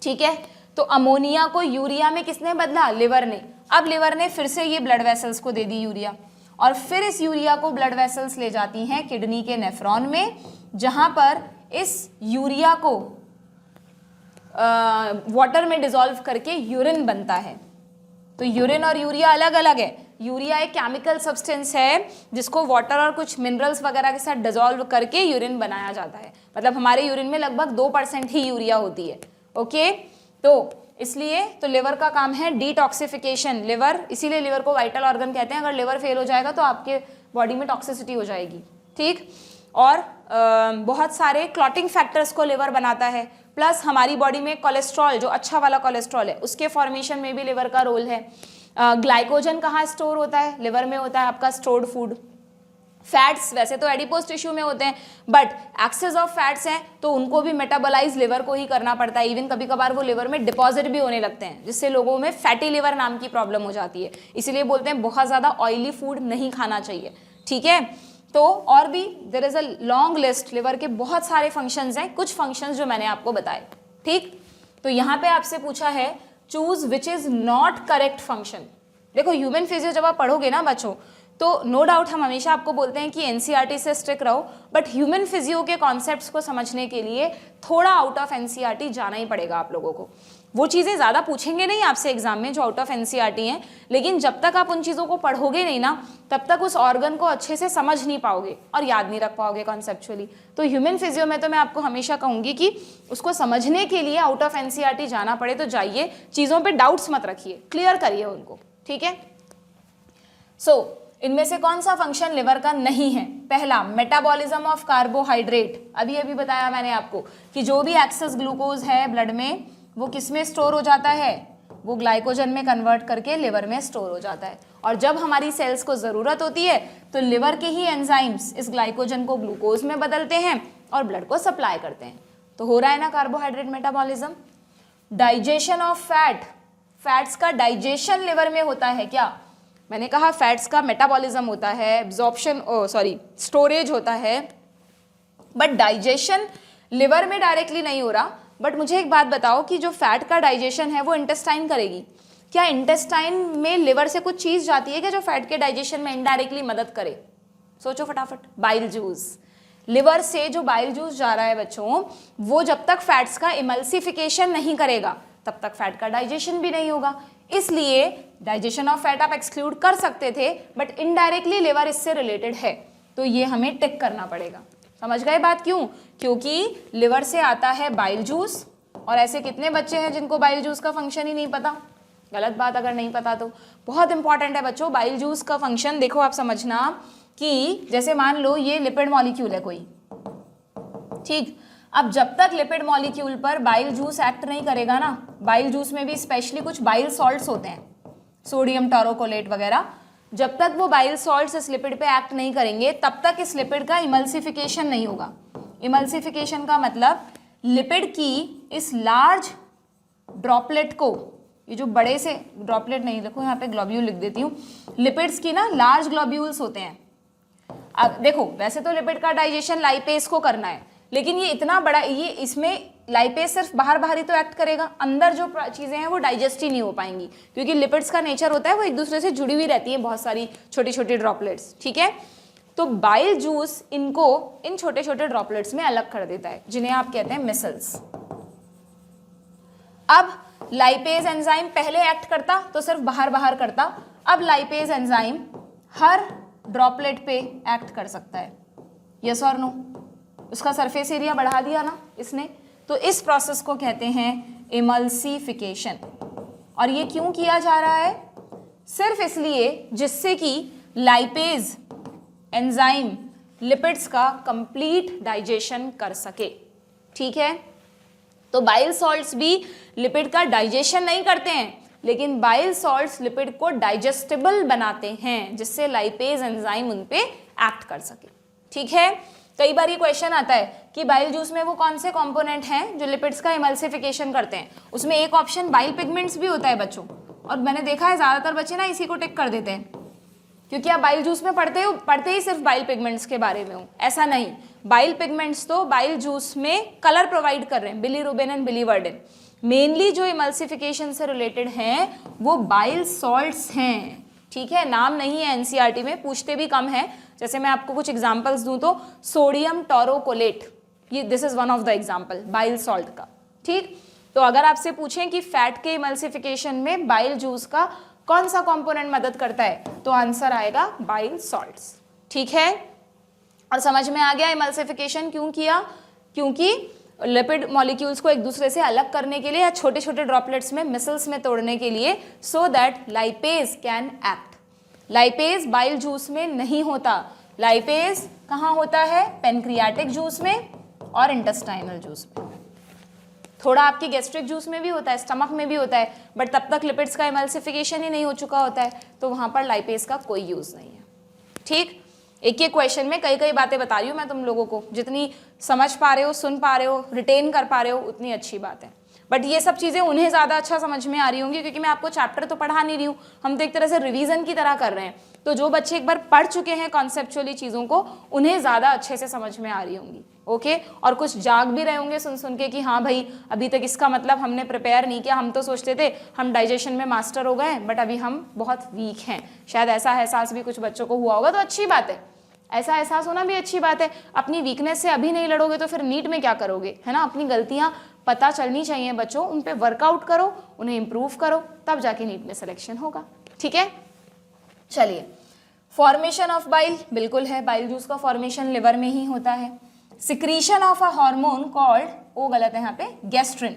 ठीक है, तो अमोनिया को यूरिया में किसने बदला? लिवर ने। अब लिवर ने फिर से ये ब्लड वेसल्स को दे दी यूरिया, और फिर इस यूरिया को ब्लड वेसल्स ले जाती हैं किडनी के नेफ्रॉन में, जहां पर इस यूरिया को वाटर में डिसॉल्व करके यूरिन बनता है। तो यूरिन और यूरिया अलग अलग है। यूरिया एक केमिकल सब्सटेंस है जिसको वाटर और कुछ मिनरल्स वगैरह के साथ डिसॉल्व करके यूरिन बनाया जाता है। मतलब हमारे यूरिन में लगभग 2% ही यूरिया होती है। ओके, तो इसलिए तो लिवर का काम है डिटॉक्सिफिकेशन। लिवर, इसीलिए लिवर को वाइटल ऑर्गन कहते हैं। अगर लिवर फेल हो जाएगा तो आपके बॉडी में टॉक्सिसिटी हो जाएगी। ठीक, और बहुत सारे क्लॉटिंग फैक्टर्स को लिवर बनाता है। प्लस हमारी बॉडी में कोलेस्ट्रॉल, जो अच्छा वाला कोलेस्ट्रॉल है, उसके फॉर्मेशन में भी लिवर का रोल है। ग्लाइकोजन कहाँ स्टोर होता है? लिवर में होता है आपका स्टोर्ड फूड। फैट्स वैसे तो एडिपोज टिश्यू में होते हैं, बट एक्सेस ऑफ फैट्स हैं तो उनको भी मेटाबोलाइज लिवर को ही करना पड़ता है। इवन कभी कभार वो लिवर में डिपॉजिट भी होने लगते हैं, जिससे लोगों में फैटी लिवर नाम की प्रॉब्लम हो जाती है। इसीलिए बोलते हैं बहुत ज़्यादा ऑयली फूड नहीं खाना चाहिए। ठीक है, तो और भी there is a long list. Liver के बहुत सारे फंक्शंस हैं, कुछ फंक्शंस जो मैंने आपको बताए। ठीक, तो यहाँ पे आपसे पूछा है choose which is not correct function. देखो, ह्यूमन फिजियो जब आप पढ़ोगे ना बच्चों, तो नो डाउट हम हमेशा आपको बोलते हैं कि एनसीईआरटी से स्ट्रिक्ट रहो, बट ह्यूमन फिजियो के कॉन्सेप्ट्स को समझने के लिए थोड़ा आउट ऑफ एनसीईआरटी जाना ही पड़ेगा आप लोगों को। वो चीज़ें ज़्यादा पूछेंगे नहीं आपसे एग्जाम में जो आउट ऑफ एनसीईआरटी हैं, लेकिन जब तक आप उन चीज़ों को पढ़ोगे नहीं ना, तब तक उस ऑर्गन को अच्छे से समझ नहीं पाओगे और याद नहीं रख पाओगे कॉन्सेप्चुअली। तो ह्यूमन फिजियो में तो मैं आपको हमेशा कहूँगी कि उसको समझने के लिए आउट ऑफ एनसीईआरटी जाना पड़े तो जाइए, चीज़ों पर डाउट्स मत रखिए, क्लियर करिए उनको। ठीक है, सो इनमें से कौन सा फंक्शन लिवर का नहीं है? पहला, मेटाबॉलिज्म ऑफ कार्बोहाइड्रेट। अभी अभी बताया मैंने आपको कि जो भी एक्सेस ग्लूकोज है ब्लड में वो किस में स्टोर हो जाता है? वो ग्लाइकोजन में कन्वर्ट करके लिवर में स्टोर हो जाता है। और जब हमारी सेल्स को ज़रूरत होती है तो लिवर के ही एंजाइम्स इस ग्लाइकोजन को ग्लूकोज में बदलते हैं और ब्लड को सप्लाई करते हैं। तो हो रहा है ना carbohydrate metabolism. Digestion of fat, fats का डाइजेशन लिवर में होता है क्या? मैंने कहा फैट्स का मेटाबॉलिज्म होता है, एब्जॉर्प्शन स्टोरेज होता है, बट डाइजेशन लिवर में डायरेक्टली नहीं हो रहा। बट मुझे एक बात बताओ कि जो फैट का डाइजेशन है वो इंटेस्टाइन करेगी क्या? इंटेस्टाइन में लिवर से कुछ चीज़ जाती है क्या जो फैट के डाइजेशन में इनडायरेक्टली मदद करे? सोचो फटाफट। बाइल जूस, लिवर से जो बाइल जूस जा रहा है बच्चों, वो जब तक फैट्स का इमल्सिफिकेशन नहीं करेगा, तब तक फैट का डाइजेशन भी नहीं होगा। इसलिए डाइजेशन ऑफ फैट आप एक्सक्लूड कर सकते थे, बट इनडायरेक्टली लिवर इससे रिलेटेड है, तो ये हमें टिक करना पड़ेगा। समझ गए बात? क्यों? क्योंकि लिवर से आता है बाइल जूस, और ऐसे कितने बच्चे हैं जिनको बाइल जूस का फंक्शन ही नहीं पता? गलत बात अगर नहीं पता तो। बहुत इंपॉर्टेंट है बच्चों बाइल जूस का फंक्शन। देखो आप समझना कि जैसे मान लो ये लिपिड मॉलिक्यूल है कोई, ठीक, अब जब तक लिपिड मॉलिक्यूल पर बाइल जूस एक्ट नहीं करेगा ना, बाइल जूस में भी स्पेशली कुछ बाइल सॉल्ट्स होते हैं, सोडियम टॉरोकोलेट वगैरह, जब तक वो बाइल सॉल्ट्स इस लिपिड पे एक्ट नहीं करेंगे तब तक इस लिपिड का इमल्सिफिकेशन नहीं होगा। इमल्सिफिकेशन का मतलब लिपिड की इस लार्ज ड्रॉपलेट को, ये जो बड़े से ड्रॉपलेट नहीं, देखो यहाँ पे ग्लोब्यूल लिख देती हूँ, लिपिड्स की ना लार्ज ग्लोब्यूल्स होते हैं। अब देखो वैसे तो लिपिड का डाइजेशन लाइपेज को करना है, लेकिन ये इतना बड़ा, ये इसमें लाइपेज सिर्फ बाहर ही तो एक्ट करेगा, अंदर जो चीज़ें हैं वो डाइजेस्ट ही नहीं हो पाएंगी, क्योंकि लिपिड्स का नेचर होता है वो एक दूसरे से जुड़ी हुई रहती है, बहुत सारी छोटी छोटी ड्रॉपलेट्स, ठीक है। तो बाइल जूस इनको इन छोटे छोटे ड्रॉपलेट्स में अलग कर देता है, जिन्हें आप कहते हैं मिसल्स। अब लाइपेज एंजाइम पहले एक्ट करता तो सिर्फ बाहर करता, अब लाइपेज एंजाइम हर ड्रॉपलेट पे एक्ट कर सकता है, यस और नो? उसका सरफेस एरिया बढ़ा दिया ना इसने, तो इस प्रोसेस को कहते हैं इमल्सिफिकेशन। और ये क्यों किया जा रहा है? सिर्फ इसलिए जिससे कि लाइपेज एंजाइम लिपिड्स का कंप्लीट डाइजेशन कर सके, ठीक है। तो बाइल सॉल्ट्स भी लिपिड का डाइजेशन नहीं करते हैं, लेकिन बाइल सॉल्ट्स लिपिड को डाइजेस्टेबल बनाते हैं, जिससे लाइपेज एंजाइम उन पे एक्ट कर सके, ठीक है। कई बार ये क्वेश्चन आता है कि बाइल जूस में वो कौन से कंपोनेंट हैं जो लिपिड्स का इमल्सिफिकेशन करते हैं। उसमें एक ऑप्शन बाइल पिगमेंट्स भी होता है बच्चों, और मैंने देखा है ज़्यादातर बच्चे ना इसी को टिक कर देते हैं, क्योंकि आप बाइल जूस में पढ़ते ही सिर्फ बाइल पिगमेंट्स के बारे में हो, ऐसा नहीं। बाइल पिगमेंट्स तो बाइल जूस में कलर प्रोवाइड कर रहे हैं, बिलीरुबिन एंड बिलीवर्डिन। मेनली जो इमल्सिफिकेशन से रिलेटेड हैं वो बाइल सॉल्ट्स हैं, ठीक है। नाम नहीं है एनसीईआरटी में, पूछते भी कम है। जैसे मैं आपको कुछ एग्जांपल्स दूं तो सोडियम टॉरोकोलेट, ये this is one of the example bile salt का, ठीक। तो अगर आपसे पूछें कि फैट के इमल्सिफिकेशन में बाइल जूस का कौन सा कंपोनेंट मदद करता है, तो आंसर आएगा बाइल सॉल्ट्स, ठीक है। और समझ में आ गया इमल्सिफिकेशन क्यों किया? क्योंकि लिपिड मॉलिक्यूल्स को एक दूसरे से अलग करने के लिए या छोटे छोटे ड्रॉपलेट्स में मिसल्स में तोड़ने के लिए, so that lipase can act. Lipase bile juice में नहीं होता, लाइपेज कहाँ होता है? पेनक्रियाटिक जूस में और इंटेस्टाइनल जूस में। थोड़ा आपकी गैस्ट्रिक जूस में भी होता है, स्टमक में भी होता है, बट तब तक लिपिड्स का इमल्सिफिकेशन ही नहीं हो चुका होता है, तो वहाँ पर लाइपेज का कोई यूज़ नहीं है, ठीक। एक एक क्वेश्चन में कई कई बातें बता रही हूँ मैं तुम लोगों को, जितनी समझ पा रहे हो, सुन पा रहे हो, रिटेन कर पा रहे हो, उतनी अच्छी बात है। बट ये सब चीज़ें उन्हें ज़्यादा अच्छा समझ में आ रही होंगी, क्योंकि मैं आपको चैप्टर तो पढ़ा नहीं रही हूँ, हम तो एक तरह से रिवीजन की तरह कर रहे हैं। तो जो बच्चे एक बार पढ़ चुके हैं कॉन्सेप्चुअली चीज़ों को, उन्हें ज़्यादा अच्छे से समझ में आ रही होंगी, ओके। और कुछ जाग भी रहे होंगे सुन सुन के कि हाँ भाई अभी तक इसका मतलब हमने प्रिपेयर नहीं किया, हम तो सोचते थे हम डाइजेशन में मास्टर हो गए, बट अभी हम बहुत वीक हैं। शायद ऐसा एहसास भी कुछ बच्चों को हुआ होगा, तो अच्छी बात है, ऐसा एहसास होना भी अच्छी बात है। अपनी वीकनेस से अभी नहीं लड़ोगे तो फिर नीट में क्या करोगे, है ना। अपनी गलतियाँ पता चलनी चाहिए बच्चों, उन पे वर्कआउट करो, उन्हें इंप्रूव करो, तब जाके नीट में सिलेक्शन होगा, ठीक है। चलिए, फॉर्मेशन ऑफ बाइल बिल्कुल है, बाइल जूस का फॉर्मेशन लिवर में ही होता है। Secretion of a hormone called, ओ गलत है यहाँ पे, गैस्ट्रिन।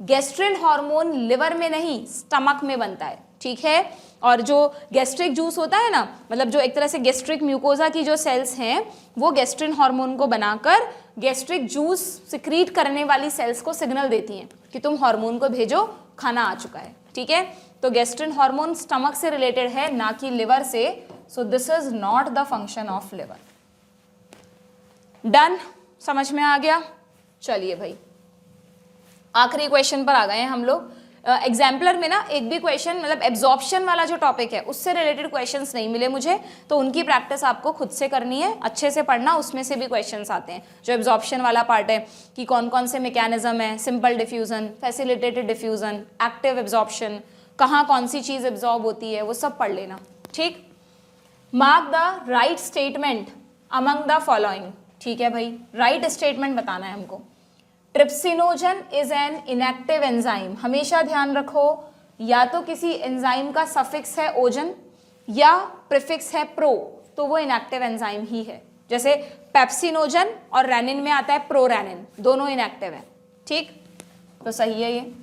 गैस्ट्रिन हार्मोन लिवर में नहीं स्टमक में बनता है, ठीक है। और जो गैस्ट्रिक जूस होता है ना, मतलब जो एक तरह से गैस्ट्रिक म्यूकोजा की जो सेल्स हैं वो गैस्ट्रिन हार्मोन को बनाकर गैस्ट्रिक जूस सिक्रीट करने वाली सेल्स को सिग्नल देती हैं कि तुम हार्मोन को भेजो, खाना आ चुका है, ठीक है। तो गैस्ट्रिन हार्मोन स्टमक से रिलेटेड है, ना कि लिवर से। So this is not the function of liver. Done, समझ में आ गया। चलिए भाई, आखिरी क्वेश्चन पर आ गए हैं हम लोग। एग्जाम्पलर में ना एक भी क्वेश्चन, मतलब एब्जॉर्प्शन वाला जो टॉपिक है उससे रिलेटेड क्वेश्चंस नहीं मिले मुझे, तो उनकी प्रैक्टिस आपको खुद से करनी है, अच्छे से पढ़ना, उसमें से भी क्वेश्चंस आते हैं। जो एब्जॉर्प्शन वाला पार्ट है कि कौन कौन से मैकेनिज्म है, simple diffusion, facilitated diffusion, active absorption, कहाँ कौन सी चीज़ एब्जॉर्ब होती है, वो सब पढ़ लेना, ठीक। Mark the right statement among the following, ठीक है भाई, राइट स्टेटमेंट बताना है हमको। Trypsinogen is an inactive enzyme, हमेशा ध्यान रखो, या तो किसी एंजाइम का सफिक्स है ओजन या प्रीफिक्स है प्रो, तो वो इनएक्टिव एंजाइम ही है। जैसे पेप्सिनोजन और रेनिन में आता है प्रोरेनिन, दोनों इनएक्टिव है। ठीक, तो सही है, ये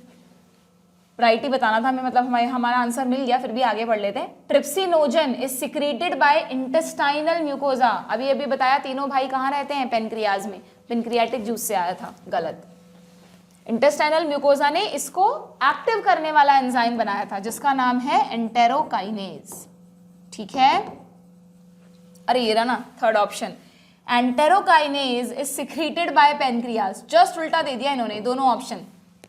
राइट ही बताना था हमें, मतलब हमारा आंसर मिल गया, फिर भी आगे बढ़ लेते हैं। Trypsinogen is secreted by intestinal mucosa, अभी अभी बताया तीनों भाई कहाँ रहते हैं, पेनक्रियाज में, पेनक्रियाटिक जूस से आया था, गलत। इंटेस्टाइनल म्यूकोजा ने इसको एक्टिव करने वाला एंजाइम बनाया था जिसका नाम है एंटेरोकाइनेज। ठीक है, अरे ये रहा ना third option, enterokinase is secreted by pancreas, just उल्टा दे दिया इन्होंने दोनों ऑप्शन,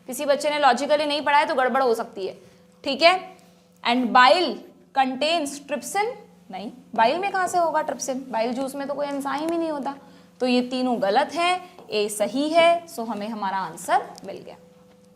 किसी बच्चे ने लॉजिकली नहीं पढ़ा है तो गड़बड़ हो सकती है। ठीक है, एंड बाइल कंटेन्स ट्रिप्सिन, नहीं बाइल में कहाँ से होगा ट्रिप्सिन, बाइल जूस में तो कोई एंजाइम ही नहीं होता, तो ये तीनों गलत हैं, ए सही है, सो हमें हमारा आंसर मिल गया।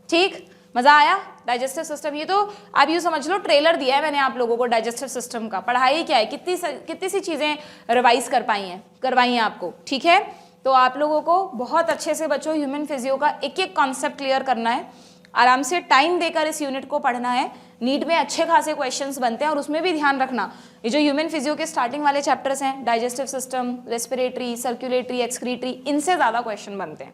ठीक, मजा आया। डाइजेस्टिव सिस्टम, ये तो आप यूँ समझ लो ट्रेलर दिया है मैंने आप लोगों को डाइजेस्टिव सिस्टम का, पढ़ाई क्या है, कितनी सी चीज़ें रिवाइज करवाई हैं आपको। ठीक है, तो आप लोगों को बहुत अच्छे से बच्चों ह्यूमन फिजियो का एक एक कॉन्सेप्ट क्लियर करना है, आराम से टाइम देकर इस यूनिट को पढ़ना है। नीट में अच्छे खासे क्वेश्चंस बनते हैं और उसमें भी ध्यान रखना, ये जो ह्यूमन फिजियो के स्टार्टिंग वाले चैप्टर्स हैं, digestive system, respiratory, circulatory, excretory, इनसे ज़्यादा क्वेश्चन बनते हैं।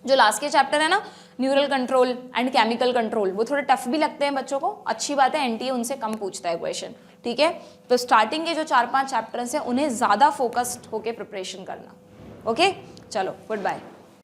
जो लास्ट के चैप्टर है ना, neural control and chemical control, वो थोड़े टफ भी लगते हैं बच्चों को, अच्छी बात है एनटीए उनसे कम पूछता है क्वेश्चन। ठीक है, तो स्टार्टिंग के जो 4-5 चैप्टर्स हैं उन्हें ज़्यादा फोकस्ड होकर प्रिपरेशन करना। ओके, चलो गुड बाय।